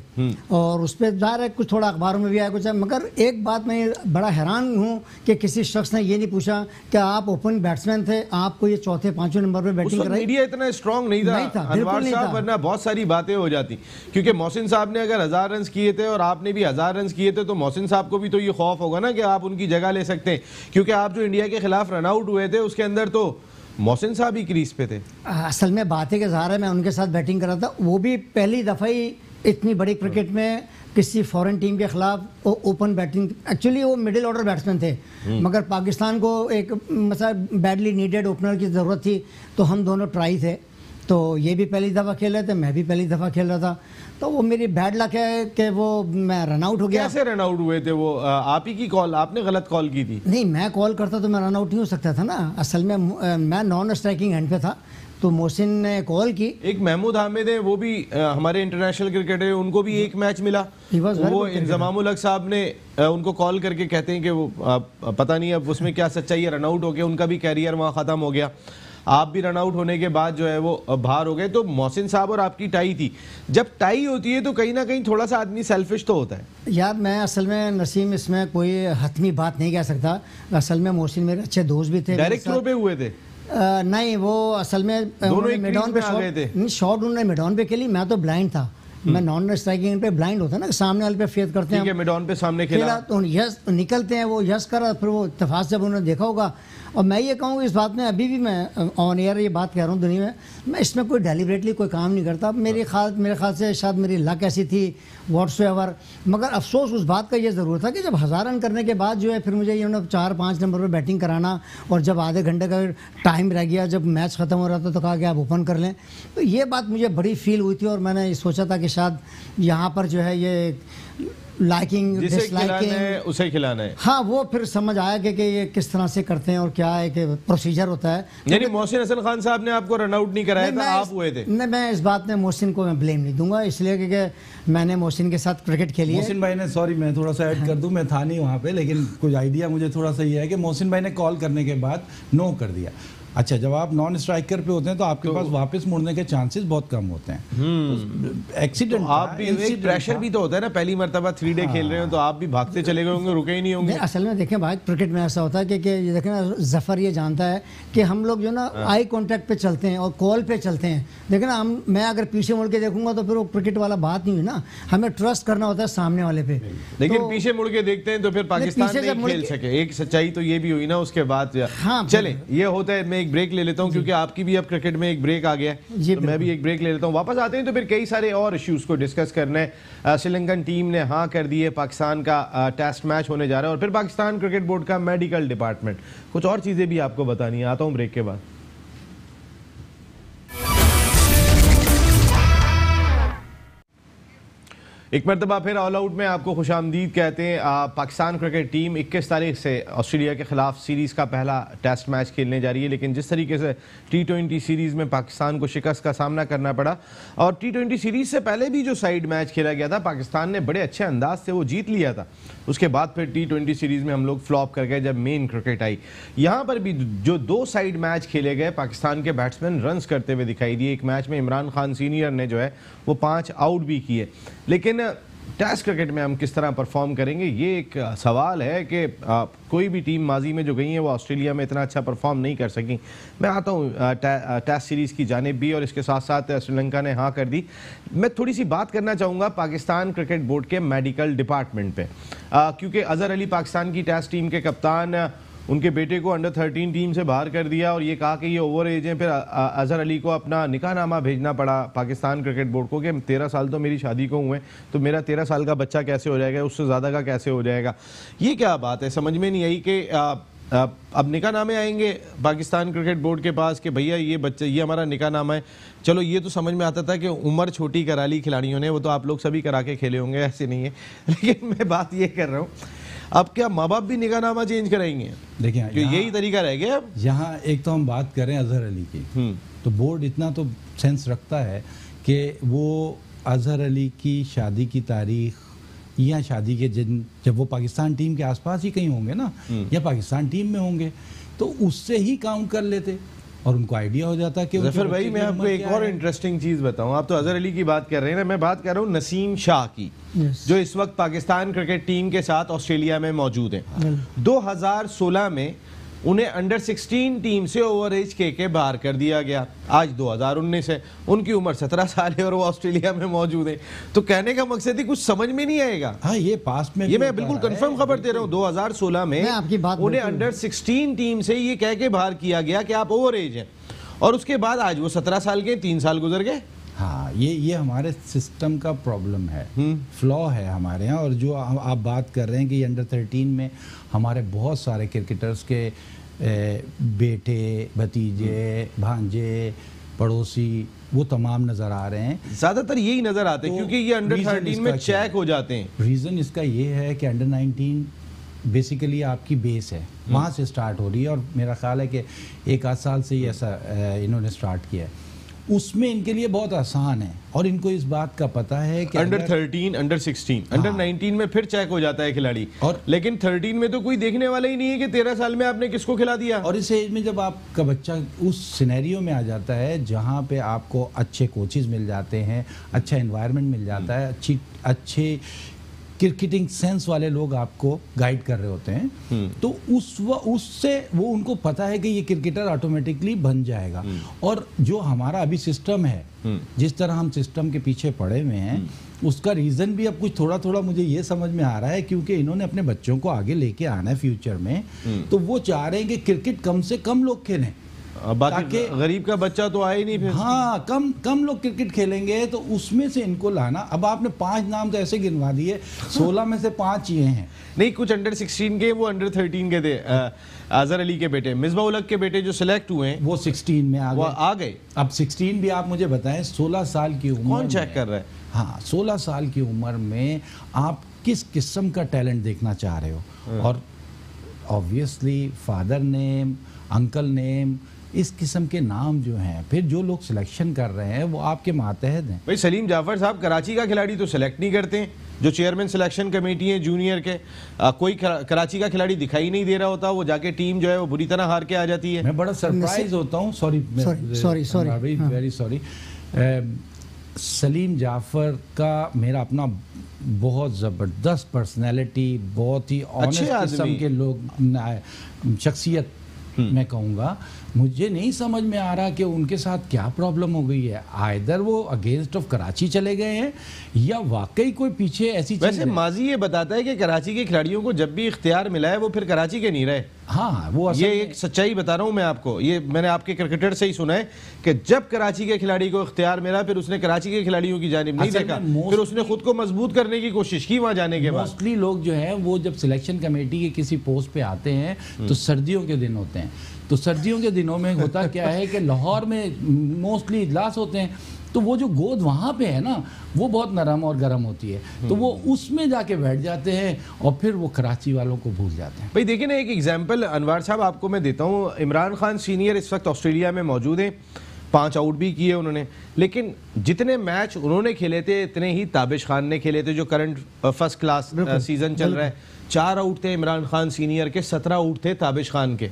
और उस पर ज़ाहिर है कुछ थोड़ा अखबारों में भी आया कुछ है, मगर एक बात मैं बड़ा हैरान हूँ कि किसी शख्स ने ये नहीं पूछा कि आप ओपन बैट्समैन थे, आपको ये 4थे 5वें नंबर पे बैटिंग कराई। मीडिया इतना स्ट्रांग नहीं था अनवर साहब, वरना बहुत सारी बातें हो जाती, क्योंकि मोहसिन साहब ने अगर 1000 रन किए थे और आपने भी 1000 रन किए थे तो मोहसिन साहब को भी तो ये खौफ होगा ना कि आप उनकी जगह ले सकते हैं, क्योंकि आप जो इंडिया के खिलाफ रन आउट हुए थे उसके अंदर तो मोहसिन साहब ही क्रीज पे थे। असल में बात है कि ज़ाहिर है मैं उनके साथ बैटिंग कर रहा था, वो भी पहली दफ़ा ही इतनी बड़ी क्रिकेट में किसी फॉरेन टीम के खिलाफ ओपन बैटिंग। एक्चुअली वो मिडिल ऑर्डर बैट्समैन थे, मगर पाकिस्तान को एक मतलब बैडली नीडेड ओपनर की ज़रूरत थी, तो हम दोनों ट्राई थे। तो ये भी पहली दफ़ा खेल रहे थे, मैं भी पहली दफ़ा खेल रहा था, तो वो मेरी बैड लक है कि वो मैं रन आउट हो गया। कैसे रन आउट हुए थे वो? आप ही की कॉल, आपने गलत कॉल की थी? नहीं, मैं कॉल करता तो मैं रन आउट नहीं हो सकता था ना। असल में मैं नॉन स्ट्राइकिंग एंड पे था, तो मोहसिन ने कॉल की। एक महमूद हामिद है, वो भी हमारे इंटरनेशनल क्रिकेटर है, उनको भी एक मैच मिला, वो इंजमामुल हक साहब ने उनको कॉल करके कहते हैं कि वो पता नहीं अब उसमें क्या सच्चाई है, रन आउट हो गया, उनका भी कैरियर वहाँ ख़त्म हो गया। आप भी रन आउट होने के बाद जो है वो बाहर हो गए। तो मोहसिन साहब और आपकी टाई थी, जब टाई होती है तो कहीं ना कहीं थोड़ा सा आदमी सेल्फिश तो होता है। यार मैं असल में नसीम इसमें कोई हतमी बात नहीं कह सकता, असल में मोहसिन मेरे अच्छे दोस्त भी थे। डायरेक्ट थ्रो पे हुए थे? नहीं, वो असल में मिडॉन पे आ गए थे, शॉट उन्होंने मिडॉन पे खेली, मैं तो ब्लाइंड था, मैं नॉन स्ट्राइकिंग पे ब्लाइंड होता है ना, सामने वाले पे फेथ करते हैं, मिडॉन पे सामने खेला तो यस निकलते हैं, वो यस करा, फिर वो इत्तेफाक जब उन्होंने देखा होगा। और मैं ये कहूँ इस बात में, अभी भी मैं ऑन एयर ये बात कह रहा हूँ दुनिया में, मैं इसमें कोई डेलिबरेटली कोई काम नहीं करता। मेरे ख्याल से शायद मेरी लक ऐसी थी व्हाट्सएवर, मगर अफसोस उस बात का ये ज़रूर था कि जब 1000 रन करने के बाद जो है फिर मुझे ये 4-5 नंबर पर बैटिंग कराना, और जब आधे घंटे का टाइम रह गया, जब मैच ख़त्म हो रहा था तो कहा कि आप ओपन कर लें, तो ये बात मुझे बड़ी फील हुई थी। और मैंने सोचा था कि शायद यहाँ पर जो है ये लाइकिंग डिसलाइकिंग उसे खिलाना है। हाँ, वो फिर समझ आया कि ये किस तरह से करते हैं और क्या है कि प्रोसीजर होता है। यानी मोहसिन हसन खान साहब ने आपको रन आउट नहीं कराया था, आप हुए थे? नहीं, मैं इस बात में मोहसिन को मैं ब्लेम नहीं दूंगा, इसलिए क्योंकि मैंने मोहसिन के साथ क्रिकेट खेली है। मोहसिन भाई ने, सॉरी मैं थोड़ा सा ऐड कर दूं, मैं था नहीं वहाँ पे, लेकिन कुछ आइडिया मुझे थोड़ा सा ये है कि मोहसिन भाई ने कॉल करने के बाद नो कर दिया। अच्छा, जब आप नॉन स्ट्राइकर पे होते हैं तो आपके पास वापस मुड़ने के चांसेस बहुत कम होते हैं। एक्सीडेंट तो आप भी, एक प्रेशर भी तो होता है ना, पहली मर्तबा 3 डे खेल रहे हो तो आप भी भागते चले गए होंगे, रुके ही नहीं होंगे। असल में देखें भाई, क्रिकेट में ऐसा होता है कि ये देखें ना, जफर ये जानता है कि हम लोग जो ना आई कांटेक्ट पे चलते हैं और कॉल पे चलते हैं। देखें ना, मैं अगर पीछे मुड़ के देखूंगा तो फिर वो क्रिकेट वाला बात नहीं हुई ना, हमें ट्रस्ट करना होता है सामने वाले पे। लेकिन पीछे मुड़ के देखते हैं तो फिर पाकिस्तान नहीं खेल सके, एक सच्चाई तो ये भी हुई ना उसके बाद। चले, ये होता है, मैं एक ब्रेक ले लेता हूँ क्योंकि आपकी भी अब क्रिकेट में एक ब्रेक आ गया है, तो मैं भी एक ब्रेक ले लेता हूँ। वापस आते हैं तो फिर कई सारे और इश्यूज को डिस्कस करना है। श्रीलंकन टीम ने हाँ कर दी है, पाकिस्तान का टेस्ट मैच होने जा रहा है, और फिर पाकिस्तान क्रिकेट बोर्ड का मेडिकल डिपार्टमेंट, कुछ और चीजें भी आपको बतानी है। आता हूँ ब्रेक के बाद। एक मरतबा फिर ऑल आउट में आपको खुशामदीद कहते हैं। पाकिस्तान क्रिकेट टीम 21 तारीख से ऑस्ट्रेलिया के खिलाफ सीरीज़ का पहला टेस्ट मैच खेलने जा रही है, लेकिन जिस तरीके से T20 सीरीज़ में पाकिस्तान को शिकस्त का सामना करना पड़ा, और T20 सीरीज़ से पहले भी जो साइड मैच खेला गया था पाकिस्तान ने बड़े अच्छे अंदाज से वो जीत लिया था, उसके बाद फिर T20 सीरीज़ में हम लोग फ्लॉप कर गए जब मेन क्रिकेट आई। यहाँ पर भी जो 2 साइड मैच खेले गए, पाकिस्तान के बैट्समैन रन्स करते हुए दिखाई दिए। एक मैच में इमरान खान सीनियर ने जो है वो 5 आउट भी किए, लेकिन टेस्ट क्रिकेट में हम किस तरह परफॉर्म करेंगे, ये एक सवाल है कि कोई भी टीम माजी में जो गई है वो ऑस्ट्रेलिया में इतना अच्छा परफॉर्म नहीं कर सकी। मैं आता हूँ टेस्ट सीरीज़ की जानिब भी, और इसके साथ साथ श्रीलंका ने हाँ कर दी। मैं थोड़ी सी बात करना चाहूँगा पाकिस्तान क्रिकेट बोर्ड के मेडिकल डिपार्टमेंट पे, क्योंकि अजहर अली पाकिस्तान की टेस्ट टीम के कप्तान, उनके बेटे को अंडर 13 टीम से बाहर कर दिया और ये कहा कि ये ओवर एज है। फिर अजहर अली को अपना निकाहनामा भेजना पड़ा पाकिस्तान क्रिकेट बोर्ड को कि 13 साल तो मेरी शादी को हुए, तो मेरा 13 साल का बच्चा कैसे हो जाएगा, उससे ज़्यादा का कैसे हो जाएगा। ये क्या बात है, समझ में नहीं आई कि अब निकाहनामे आएंगे पाकिस्तान क्रिकेट बोर्ड के पास कि भैया ये बच्चा, ये हमारा निकाहनामा है। चलो ये तो समझ में आता था कि उम्र छोटी करा ली खिलाड़ियों ने, वो तो आप लोग सभी करा के खेले होंगे, ऐसे नहीं है। लेकिन मैं बात ये कर रहा हूँ, अब क्या माँ बाप भी निकाहनामा चेंज कराएंगे? देखिए यही तरीका रह गया। यहाँ एक तो हम बात करें अजहर अली की, तो बोर्ड इतना तो सेंस रखता है कि वो अजहर अली की शादी की तारीख या शादी के दिन जब वो पाकिस्तान टीम के आसपास ही कहीं होंगे ना, या पाकिस्तान टीम में होंगे, तो उससे ही काउंट कर लेते और उनको आइडिया हो जाता कि जफर भाई मैं आपको एक और इंटरेस्टिंग चीज बताऊं। आप तो अजहर अली की बात कर रहे हैं ना, मैं बात कर रहा हूं नसीम शाह की, जो इस वक्त पाकिस्तान क्रिकेट टीम के साथ ऑस्ट्रेलिया में मौजूद हैं। 2016 में उन्हें अंडर 16 टीम से ओवर एज के बाहर कर दिया गया। आज 2019 है, उनकी उम्र 17 साल है और वो ऑस्ट्रेलिया में मौजूद है। तो कहने का मकसद ही कुछ समझ में नहीं आएगा। हाँ, ये पास्ट में ये मैं बिल्कुल कंफर्म खबर दे रहा हूँ। 2016 में उन्हें अंडर 16 टीम से ये कह के बाहर किया गया कि आप ओवर एज हैं, और उसके बाद आज वो 17 साल के, 3 साल गुजर गए। हाँ, ये हमारे सिस्टम का प्रॉब्लम है, फ्लॉ है हमारे यहाँ। और जो आप बात कर रहे हैं कि अंडर 13 में हमारे बहुत सारे क्रिकेटर्स के बेटे, भतीजे, भांजे, पड़ोसी वो तमाम नज़र आ रहे हैं। ज़्यादातर यही नज़र आते हैं, क्योंकि ये अंडर 13 में चेक हो जाते हैं। रीज़न इसका ये है कि अंडर 19 बेसिकली आपकी बेस है, वहाँ से स्टार्ट हो रही है। और मेरा ख्याल है कि 1 आध साल से ही ऐसा इन्होंने स्टार्ट किया है। उसमें इनके लिए बहुत आसान है और इनको इस बात का पता है कि अंडर 13, अंडर 16, अंडर 19 में फिर चेक हो जाता है खिलाड़ी, और लेकिन 13 में तो कोई देखने वाला ही नहीं है कि 13 साल में आपने किसको खिला दिया। और इस एज में जब आपका बच्चा उस सिनेरियो में आ जाता है जहाँ पे आपको अच्छे कोचेज मिल जाते हैं, अच्छा एनवायरनमेंट मिल जाता है, अच्छे क्रिकेटिंग सेंस वाले लोग आपको गाइड कर रहे होते हैं, तो उससे वो उनको पता है कि ये क्रिकेटर ऑटोमेटिकली बन जाएगा। और जो हमारा अभी सिस्टम है, जिस तरह हम सिस्टम के पीछे पड़े हुए हैं, उसका रीज़न भी अब कुछ थोड़ा थोड़ा मुझे ये समझ में आ रहा है, क्योंकि इन्होंने अपने बच्चों को आगे लेके आना है फ्यूचर में, तो वो चाह रहे हैं कि क्रिकेट कम से कम लोग खेलें, बाकी गरीब का बच्चा तो आया ही नहीं फिर। हाँ, कम लोग क्रिकेट खेलेंगे, तो उसमें से इनको लाना। अब आपने 5 नाम तो ऐसे गिनवा दिए, 16 में से 5 ये हैं। नहीं, कुछ अंडर 16 के, वो अंडर 13 के थे। अजहर अली के बेटे, मिसबाह उल हक के बेटे जो सिलेक्ट हुए हैं, वो 16 में आ गए। अब 16 भी आप मुझे बताएं, 16 साल की उम्र कौन चेक कर रहा है? हाँ, 16 साल की उम्र में आप किस किस्म का टैलेंट देखना चाह रहे हो। और obviously father name, uncle name, इस किस्म के नाम जो हैं, फिर जो लोग सिलेक्शन कर रहे हैं वो आपके मातहत हैं। भाई सलीम जाफर साहब कराची का खिलाड़ी तो सिलेक्ट नहीं करते हैं, जो चेयरमैन सिलेक्शन कमेटी है जूनियर के, कोई कराची का खिलाड़ी दिखाई नहीं दे रहा होता, वो जाके टीम जो है वो बुरी तरह हार के आ जाती है। मैं बड़ा सरप्राइज होता हूँ, sorry very sorry. Salim Jafar का मेरा अपना बहुत ज़बरदस्त पर्सनैलिटी, बहुत ही ऑनेस्ट किस्म के लोग, शख्सियत मैं कहूँगा। मुझे नहीं समझ में आ रहा कि उनके साथ क्या प्रॉब्लम हो गई है। आइदर वो अगेंस्ट ऑफ कराची चले गए हैं या वाकई कोई पीछे ऐसी चीज़। वैसे माजी ये बताता है कि कराची के खिलाड़ियों को जब भी इख्तियार मिला है वो फिर कराची के नहीं रहे। हाँ, वो ये एक सच्चाई बता रहा हूँ मैं आपको, ये मैंने आपके क्रिकेटर से ही सुना है कि जब कराची के खिलाड़ी को इख्तियार मिला फिर उसने कराची के खिलाड़ियों की जानिब नहीं देखा, फिर उसने खुद को मजबूत करने की कोशिश की वहाँ जाने के बाद। मोस्टली लोग जो है वो जब सिलेक्शन कमेटी के किसी पोस्ट पे आते हैं तो सर्दियों के दिन होते हैं। तो सर्दियों के दिनों में होता क्या है कि लाहौर में मोस्टली इजलास होते हैं, तो वो जो गोद वहाँ पे है ना, वो बहुत नरम और गर्म होती है, तो वो उसमें जाके बैठ जाते हैं और फिर वो कराची वालों को भूल जाते हैं। भाई देखिए ना, एक एग्जांपल अनवर साहब आपको मैं देता हूँ। इमरान खान सीनियर इस वक्त ऑस्ट्रेलिया में मौजूद हैं, 5 आउट भी किए उन्होंने, लेकिन जितने मैच उन्होंने खेले थे इतने ही ताबिश खान ने खेले थे, जो करंट फर्स्ट क्लास सीजन चल रहा है। 4 आउट थे इमरान खान सीनियर के, 17 आउट थे ताबिश खान के,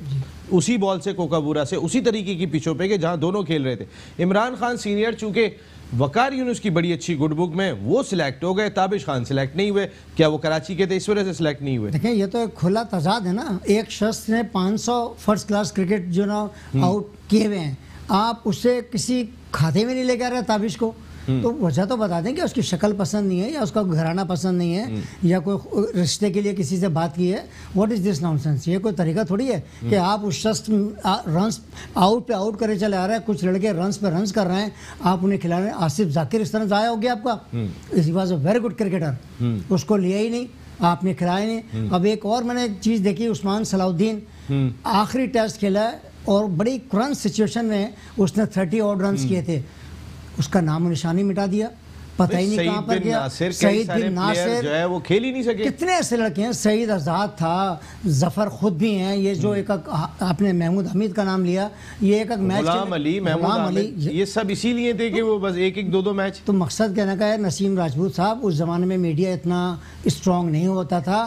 उसी बॉल से, कोकाबूरा से, उसी तरीके की पिचों पे के जहां दोनों खेल रहे थे। इमरान खान सीनियर चूंकि वकार यूनुस की बड़ी अच्छी गुड बुक में वो सिलेक्ट हो गए, ताबिश खान सिलेक्ट नहीं हुए। क्या वो कराची के थे इस वजह से सिलेक्ट नहीं हुए? देखिए, ये तो एक खुला तजाद है ना। एक शख्स ने 500 फर्स्ट क्लास क्रिकेट जो ना आउट किए हुए हैं, आप उससे किसी खाते में नहीं लेके आ रहे ताबिश को, तो वजह तो बता दें कि उसकी शक्ल पसंद नहीं है या उसका घराना पसंद नहीं है या कोई रिश्ते के लिए किसी से बात की है। What is this nonsense? ये कोई तरीका थोड़ी है कि आप उस शख्स रन्स आउट पे आउट करे चले आ रहे हैं, कुछ लड़के रन्स पे रन्स कर रहे हैं, आप उन्हें खिला रहे हैं। आसिफ जाकिर इस तरह जाया हो गया आपका, he was a very good cricketer, उसको लिया ही नहीं, आपने खिलाया नहीं। अब एक और मैंने एक चीज़ देखी, उस्मान सलाउद्दीन आखिरी टेस्ट खेला है और बड़ी क्रंच सिचुएशन में उसने 30 और रन्स किए थे, उसका नाम निशानी मिटा दिया। पता ही नहीं कहां पर गया। सईद बिन नासिर जो है वो खेल ही नहीं सके। कितने ऐसे लड़के हैं, सईद आजाद था, जफर खुद भी हैं, ये जो एक आपने महमूद हमीद का नाम लिया, ये एक मैच, गुलाम अली, महमूद अली, ये सब इसीलिए थे कि वो बस एक एक दो मैच। तो मकसद कहने का है नसीम राजपूत साहब, उस जमाने में मीडिया इतना स्ट्रांग नहीं होता था।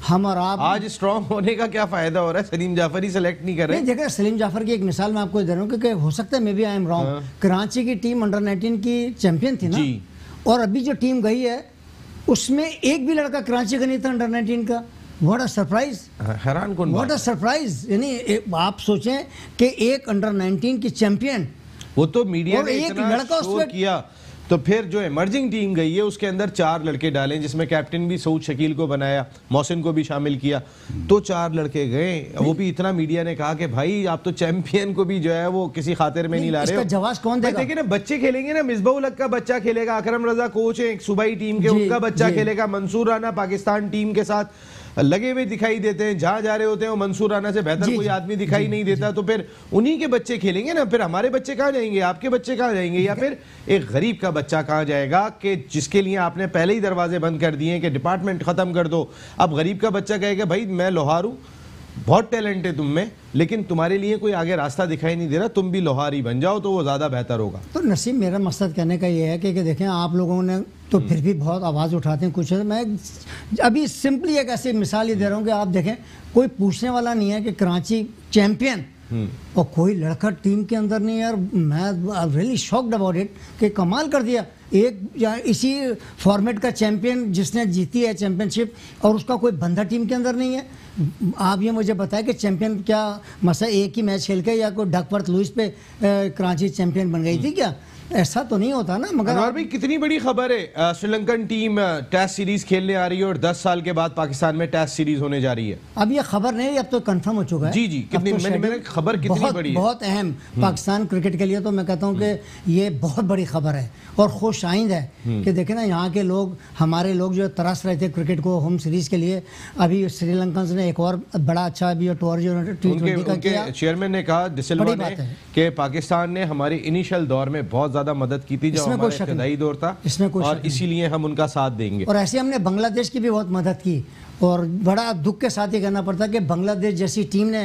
हम और आप आज स्ट्रांग होने का क्या फायदा हो रहा है? सलीम जाफर ही सेलेक्ट नहीं कर रहे। देखिए सलीम जाफर की एक मिसाल मैं आपको दे रहा हूँ, क्योंकि हो सकता है maybe I am wrong, Karachi की टीम अंडर 19 की चैंपियन थी ना, और अभी जो टीम गई है उसमें एक भी लड़का कराची का नहीं था अंडर 19 का। व्हाट अ सरप्राइज, हैरान कौन, व्हाट अ सरप्राइज। यानी आप सोचें कि एक अंडर 19 की चैंपियन, वो तो मीडिया ने एक इतना लड़का शो किया, तो फिर जो इमर्जिंग टीम गई है उसके अंदर 4 लड़के डाले, जिसमें कैप्टन भी सऊद शकील को बनाया, मोहसिन को भी शामिल किया, तो 4 लड़के गए। वो भी इतना मीडिया ने कहा कि भाई आप तो चैंपियन को भी जो है वो किसी खातिर में नहीं ला रहे हो। जवाब कौन देगा? देखिए ना, बच्चे खेलेंगे ना, मिसबाउल हक का बच्चा खेलेगा, अकरम रजा कोच है सूबाई टीम के, उनका बच्चा खेलेगा, मंसूर राना पाकिस्तान टीम के साथ लगे हुए दिखाई देते हैं, जहां जा रहे होते हैं वो मंसूर राना से बेहतर कोई आदमी दिखाई नहीं देता, तो फिर उन्हीं के बच्चे खेलेंगे ना। फिर हमारे बच्चे कहां जाएंगे, आपके बच्चे कहां जाएंगे, या फिर एक गरीब का बच्चा कहां जाएगा कि जिसके लिए आपने पहले ही दरवाजे बंद कर दिए कि डिपार्टमेंट खत्म कर दो। अब गरीब का बच्चा कहेगा भाई मैं लोहार हूं, बहुत टैलेंट है तुम में, लेकिन तुम्हारे लिए कोई आगे रास्ता दिखाई नहीं दे रहा, तुम भी लोहारी बन जाओ तो वो ज़्यादा बेहतर होगा। तो नसीब, मेरा मकसद कहने का ये है कि देखें आप लोगों ने तो फिर भी बहुत आवाज़ उठाते हैं कुछ। मैं अभी सिंपली एक ऐसी मिसाल ही दे रहा हूँ कि आप देखें, कोई पूछने वाला नहीं है कि कराची चैंपियन और कोई लड़का टीम के अंदर नहीं। यार मैं रियली शॉक्ड अबाउट इट कि कमाल कर दिया, एक इसी फॉर्मेट का चैंपियन जिसने जीती है चैंपियनशिप और उसका कोई बंदा टीम के अंदर नहीं है। आप ये मुझे बताएं कि चैंपियन क्या मसा एक ही मैच खेल के या कोई डकवर्थ लुइस पे कराची चैंपियन बन गई थी क्या? ऐसा तो नहीं होता ना। मगर भाई कितनी बड़ी खबर है, श्रीलंकन टीम टेस्ट सीरीज खेलने आ रही है और 10 साल के बाद पाकिस्तान में टेस्ट सीरीज होने जा रही है। अब ये खबर नहीं, अब तो कंफर्म हो चुका है। जी जी, कितनी तो मैंने खबर कितनी बड़ी है, बहुत अहम पाकिस्तान क्रिकेट के लिए। तो मैं कहता हूँ कि ये बहुत बड़ी खबर है और खुश आइंद है कि देखें ना, यहाँ के लोग, हमारे लोग जो तरस रहे थे क्रिकेट को होम सीरीज के लिए, अभी श्रीलंकन ने एक और बड़ा अच्छा अभी टूर जो T20 का किया। चेयरमैन ने कहा डिसिल्वा ने कि पाकिस्तान ने हमारी इनिशियल दौर में बहुत ज्यादा मदद की थी जब हमारा इब्तदाई दौर था, और इसीलिए हम उनका साथ देंगे। और ऐसे हमने बांग्लादेश की भी बहुत मदद की, और बड़ा दुख के साथ ही कहना पड़ता कि बांग्लादेश जैसी टीम ने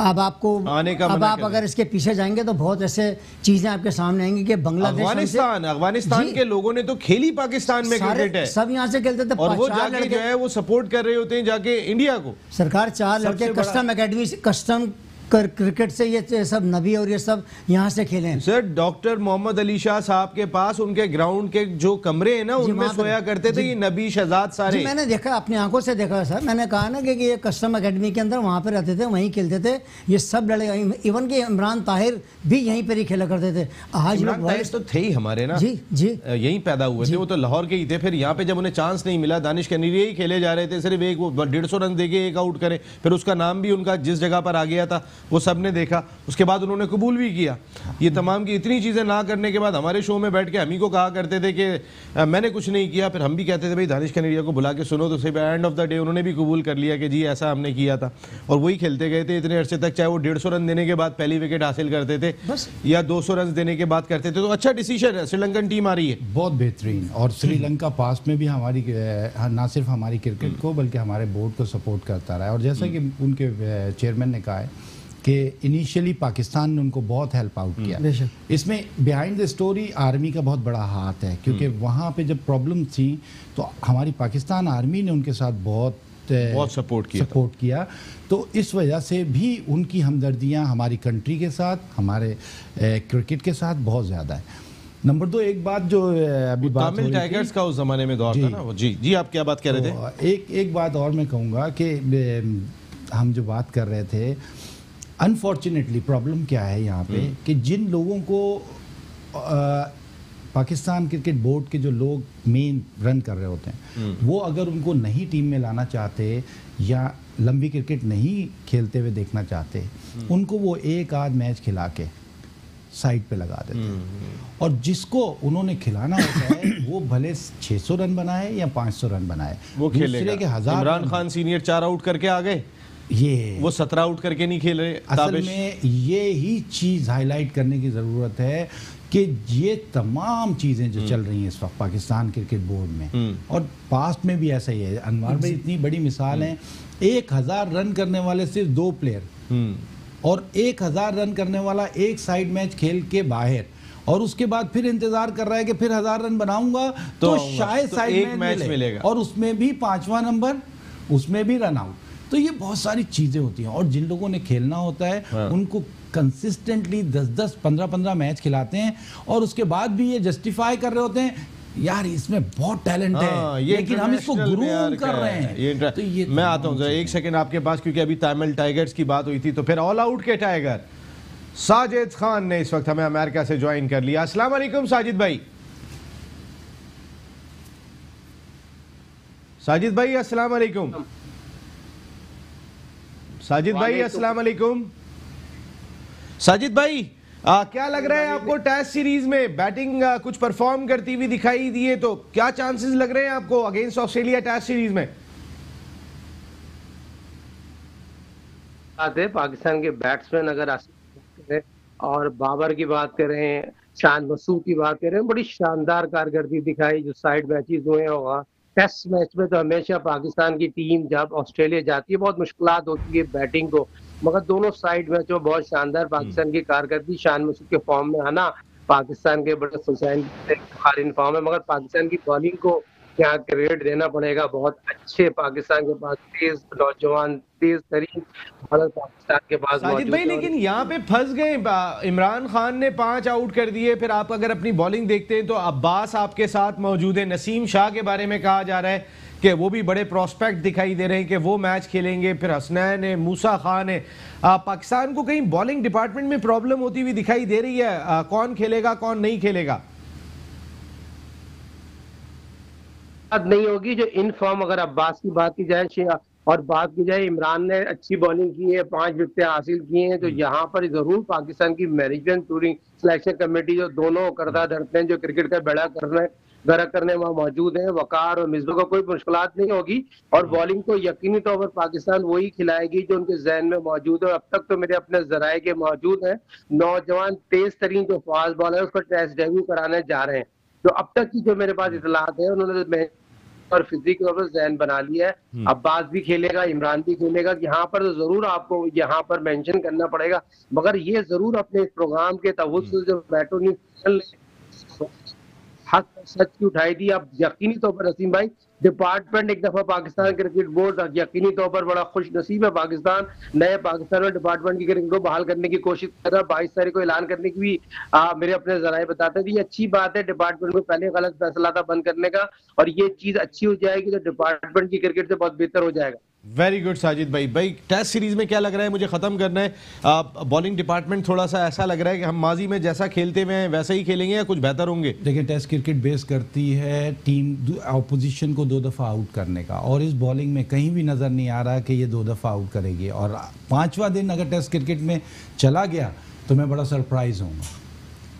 अब आपको आने का, अब आप अगर इसके पीछे जाएंगे तो बहुत ऐसे चीजें आपके सामने आएंगी कि बांग्लादेश, अफगानिस्तान के लोगों ने तो खेली पाकिस्तान में क्रिकेट है, सब यहाँ से खेलते थे, और वो जाके जो है वो सपोर्ट कर रहे होते हैं जाके इंडिया को। सरकार 4 लड़के कस्टम अकेडमी कस्टम क्रिकेट से ये सब नबी और ये सब यहाँ से खेले हैं। सर डॉक्टर मोहम्मद अली शाह साहब के पास उनके ग्राउंड के जो कमरे हैं ना उनमें सोया करते थे ये नबी शहजाद सारे। मैंने देखा, अपनी आंखों से देखा सर। मैंने कहा ना कि ये कस्टम अकेडमी के अंदर वहाँ पे रहते थे, वहीं खेलते थे ये सब लड़के, इवन के इमरान ताहिर भी यहीं पर ही खेला करते थे। आज लोग तो थे ही हमारे ना, जी जी यहीं पैदा हुए थे, वो तो लाहौर के ही थे। फिर यहाँ पे जब उन्हें चांस नहीं मिला, दानिश कनीरिया ही खेले जा रहे थे, सिर्फ एक वो 150 रन देके एक आउट करे, फिर उसका नाम भी उनका जिस जगह पर आ गया था वो सब ने देखा। उसके बाद उन्होंने कबूल भी किया। ये तमाम की इतनी चीज़ें ना करने के बाद हमारे शो में बैठ के हम ही को कहा करते थे कि मैंने कुछ नहीं किया, फिर हम भी कहते थे भाई दानिश कनेरिया को बुला के सुनो, तो सिर्फ एंड ऑफ द डे उन्होंने भी कबूल कर लिया कि जी ऐसा हमने किया था, और वही खेलते गए थे इतने अरसे तक, चाहे वो 150 रन देने के बाद पहली विकेट हासिल करते थे बस, या 200 रन देने के बाद करते थे। तो अच्छा डिसीजन है, श्रीलंकन टीम आ रही है बहुत बेहतरीन, और श्रीलंका पास्ट में भी हमारी ना सिर्फ हमारी क्रिकेट को बल्कि हमारे बोर्ड को सपोर्ट करता रहा है। और जैसा कि उनके चेयरमैन ने कहा है कि इनिशियली पाकिस्तान ने उनको बहुत हेल्प आउट किया। इसमें बिहाइंड द स्टोरी आर्मी का बहुत बड़ा हाथ है, क्योंकि वहाँ पे जब प्रॉब्लम थी तो हमारी पाकिस्तान आर्मी ने उनके साथ बहुत सपोर्ट किया। तो इस वजह से भी उनकी हमदर्दियाँ हमारी कंट्री के साथ, हमारे क्रिकेट के साथ बहुत ज़्यादा है। नंबर 2, एक बात जो अभी बात तमिल टाइगर्स का उस जमाने में दौर था ना वो। जी आप क्या बात कर रहे थे? एक बात और मैं कहूँगा कि हम जो बात कर रहे थे, अनफॉर्चुनेटली प्रॉब्लम क्या है यहाँ पे कि जिन लोगों को पाकिस्तान क्रिकेट बोर्ड के जो लोग मेन रन कर रहे होते हैं वो अगर उनको नहीं टीम में लाना चाहते या लंबी क्रिकेट नहीं खेलते हुए देखना चाहते, उनको वो एक आध मैच खिला के साइड पे लगा देते और जिसको उन्होंने खिलाना होता है वो भले 600 रन बनाए या 500 रन बनाए, वो खेलेगा। के 1000 इमरान खान सीनियर 4 आउट करके आ गए, ये वो 17 आउट करके नहीं खेल रहे। असल ताबिश में ये ही चीज़ हाईलाइट करने की ज़रूरत है कि ये तमाम चीज़ें जो चल रही हैं इस वक्त पाकिस्तान क्रिकेट बोर्ड में, और पास्ट में भी ऐसा ही है। अनवर भाई इतनी बड़ी मिसाल है, 1000 रन करने वाले सिर्फ 2 प्लेयर, और 1000 रन करने वाला एक साइड मैच खेल के बाहर, और उसके बाद फिर इंतजार कर रहा है कि फिर 1000 रन बनाऊंगा तो शायद तो साइड एक मैच मिलेगा, और उसमें भी 5वां नंबर, उसमें भी रन आउट। तो ये बहुत सारी चीज़ें होती हैं, और जिन लोगों ने खेलना होता है उनको कंसिस्टेंटली 10-10, 15-15 मैच खिलाते हैं, और उसके बाद भी ये जस्टिफाई कर रहे होते हैं यार इसमें बहुत टैलेंट है, लेकिन हम इसको ग्रूम कर रहे हैं। तो ये मैं आता हूँ एक सेकंड आपके पास, क्योंकि अभी तमिल टाइगर्स की बात हुई थी, तो फिर ऑल आउट के टाइगर साजिद खान ने इस वक्त हमें अमेरिका से ज्वाइन कर लिया। अस्सलाम वालेकुम साजिद भाई। साजिद भाई अस्सलाम वालेकुम। साजिद भाई अस्सलाम वालेकुम। साजिद भाई क्या लग रहा है आपको टेस्ट सीरीज में बैटिंग कुछ परफॉर्म करती हुई दिखाई दी है, तो क्या चांसेस लग रहे हैं आपको अगेंस्ट ऑस्ट्रेलिया टेस्ट सीरीज में? बात है पाकिस्तान के बैट्समैन अगर और बाबर की बात करें, शान मसूद की बात करें, बड़ी शानदार कारकर्दगी दिखाई जो साइड मैचेस हुए होगा। टेस्ट मैच में तो हमेशा पाकिस्तान की टीम जब ऑस्ट्रेलिया जाती है बहुत मुश्किलात होती है बैटिंग को, मगर दोनों साइड मैच में बहुत शानदार पाकिस्तान की कारकर्दगी। शान मसूद के फॉर्म में आना, पाकिस्तान के बड़े हुसैन इन फॉर्म है, मगर पाकिस्तान की बॉलिंग को यहाँ क्रेडिट देना पड़ेगा। बहुत अच्छे पाकिस्तान के पास तेज नौजवान, तेज तरीन बॉलर पाकिस्तान के पास साजिद भाई, लेकिन यहाँ पे फंस गए। इमरान खान ने 5 आउट कर दिए, फिर आप अगर अपनी बॉलिंग देखते हैं तो अब्बास आपके साथ मौजूद है, नसीम शाह के बारे में कहा जा रहा है कि वो भी बड़े प्रोस्पेक्ट दिखाई दे रहे हैं कि वो मैच खेलेंगे, फिर हसनैन है, मूसा खान है। पाकिस्तान को कहीं बॉलिंग डिपार्टमेंट में प्रॉब्लम होती हुई दिखाई दे रही है? कौन खेलेगा कौन नहीं खेलेगा नहीं होगी। जो इन फॉर्म अगर अब्बास की बात की जाए और बात की जाए, इमरान ने अच्छी बॉलिंग की है, 5 विकेटें हासिल की हैं, तो यहाँ पर जरूर पाकिस्तान की मैनेजमेंट, टूरिंग सिलेक्शन कमेटी, जो दोनों करदा धरते हैं, जो क्रिकेट का बड़ा करने वहाँ मौजूद हैं, वकार और मिसबा को कोई मुश्किलात नहीं होगी। और बॉलिंग तो यकीनी तौर पर पाकिस्तान वही खिलाएगी जो उनके जहन में मौजूद है। अब तक तो मेरे अपने जराए के मौजूद हैं, नौजवान तेज तरीन जो फास्ट बॉलर है उसको टेस्ट डेब्यू कराने जा रहे हैं। तो अब तक की जो मेरे पास इतलात है, उन्होंने और फिजिक के ऊपर जहन बना लिया है। अब्बास भी खेलेगा, इमरान भी खेलेगा। यहाँ पर तो जरूर आपको यहाँ पर मेंशन करना पड़ेगा, मगर ये जरूर अपने इस प्रोग्राम के तवज्जुह जो बैटो न्यूज हक सच की उठाई थी। अब यकीनी तौर पर नसीम भाई, डिपार्टमेंट एक दफा पाकिस्तान क्रिकेट बोर्ड यकीनी तौर पर बड़ा खुश नसीब है। पाकिस्तान नए पाकिस्तान में डिपार्टमेंट की क्रिकेट को बहाल करने की कोशिश कर रहा है। 22 तारीख को ऐलान करने की भी मेरे अपने जराए बताते थे। ये अच्छी बात है, डिपार्टमेंट को पहले गलत फैसला था बंद करने का, और ये चीज अच्छी हो जाएगी तो डिपार्टमेंट की क्रिकेट से बहुत बेहतर हो जाएगा। वेरी गुड साजिद भाई। भाई टेस्ट सीरीज में क्या लग रहा है, मुझे खत्म करना है, बॉलिंग डिपार्टमेंट थोड़ा सा ऐसा लग रहा है कि हम माजी में जैसा खेलते हुए हैं वैसा ही खेलेंगे या कुछ बेहतर होंगे? देखिए, टेस्ट क्रिकेट बेस करती है टीम अपोजिशन को 2 दफ़ा आउट करने का, और इस बॉलिंग में कहीं भी नज़र नहीं आ रहा कि ये 2 दफ़ा आउट करेगी, और 5वां दिन अगर टेस्ट क्रिकेट में चला गया तो मैं बड़ा सरप्राइज होऊंगा।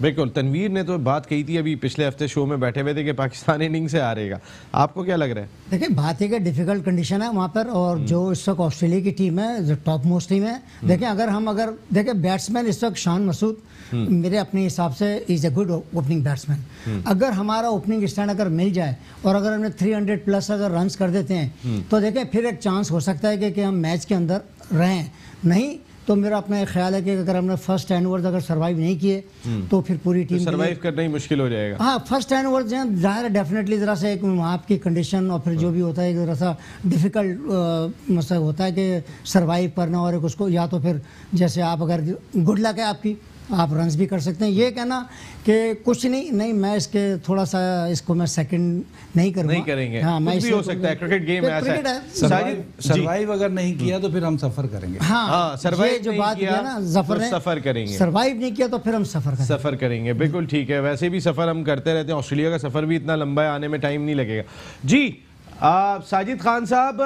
बिल्कुल, तनवीर ने तो बात कही थी अभी पिछले हफ्ते शो में बैठे हुए थे कि पाकिस्तान इनिंग से हारेगा। आपको क्या लग रहा है? देखिए, बात है कि डिफिकल्ट कंडीशन है वहाँ पर, और जो इस वक्त ऑस्ट्रेलिया की टीम है जो टॉप मोस्ट टीम है। देखिए, अगर देखें बैट्समैन इस वक्त शान मसूद मेरे अपने हिसाब से is a good opening batsman. अगर हमारा ओपनिंग स्टैंड अगर मिल जाए और अगर हमने 300 प्लस अगर रन्स कर देते हैं तो देखें फिर एक चांस हो सकता है कि हम मैच के अंदर रहें। नहीं तो मेरा अपना एक ख्याल है कि अगर हमने फर्स्ट 10 ओवर्स अगर सर्वाइव नहीं किए तो फिर पूरी टीम सर्वाइव करना ही मुश्किल हो जाएगा। हाँ, फर्स्ट 10 ओवर्स जो है जाहिर है डेफिनेटली ज़रा सा एक वहाँ की कंडीशन और फिर जो भी होता है ज़रा सा डिफ़िकल्ट मसला होता है कि सर्वाइव करना, और एक उसको या तो फिर जैसे आप अगर गुड लक है आपकी, आप रन्स भी कर सकते हैं। ये कहना कि कुछ नहीं मैं इसके थोड़ा सा इसको मैं सेकंड नहीं करूँगा, नहीं करेंगे। हाँ, मैं भी हो सकता है, क्रिकेट गेम ऐसा है। सर्वाइव अगर नहीं किया तो फिर हम सफर करेंगे। हाँ, सर्वाइव जो बात किया ना, जफर ने सफर करेंगे, सर्वाइव नहीं किया तो फिर हम सफर करेंगे। बिल्कुल ठीक है, वैसे भी सफर हम करते रहते हैं, ऑस्ट्रेलिया का सफर भी इतना लंबा है, आने में टाइम नहीं लगेगा। जी साजिद खान साहब,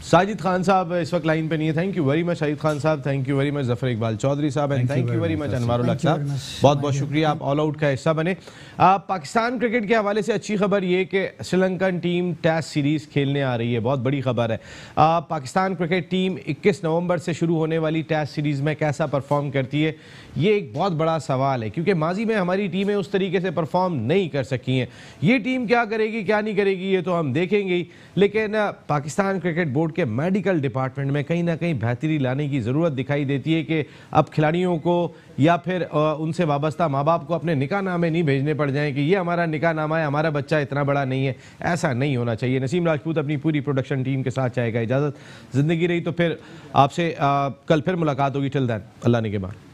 साजिद खान साहब इस वक्त लाइन पे नहीं है। Thank you very much Sajid Khan साहब, thank you very much Zafar Iqbal Chaudhary साहब, and thank you very much Anwarul Haq साहब। बहुत बहुत शुक्रिया, आप ऑल आउट का हिस्सा बने। पाकिस्तान क्रिकेट के हवाले से अच्छी खबर ये कि श्रीलंकन टीम टेस्ट सीरीज़ खेलने आ रही है, बहुत बड़ी खबर है। पाकिस्तान क्रिकेट टीम 21 नवंबर से शुरू होने वाली टेस्ट सीरीज़ में कैसा परफॉर्म करती है, ये एक बहुत बड़ा सवाल है, क्योंकि माजी में हमारी टीमें उस तरीके से परफॉर्म नहीं कर सकी हैं। ये टीम क्या करेगी क्या नहीं करेगी ये तो हम देखेंगे ही, लेकिन पाकिस्तान क्रिकेट बोर्ड के मेडिकल डिपार्टमेंट में कहीं ना कहीं बेहतरी लाने की ज़रूरत दिखाई देती है कि अब खिलाड़ियों को या फिर उनसे वाबस्ता माँ बाप को अपने निकाह नामे नहीं भेजने पड़ जाएं कि ये हमारा निकाह नामा है, हमारा बच्चा इतना बड़ा नहीं है। ऐसा नहीं होना चाहिए। नसीम राजपूत अपनी पूरी प्रोडक्शन टीम के साथ चाहेगा इजाज़त। ज़िंदगी रही तो फिर आपसे कल फिर मुलाकात होगी। टिल देन अल्लाह ने के बाद।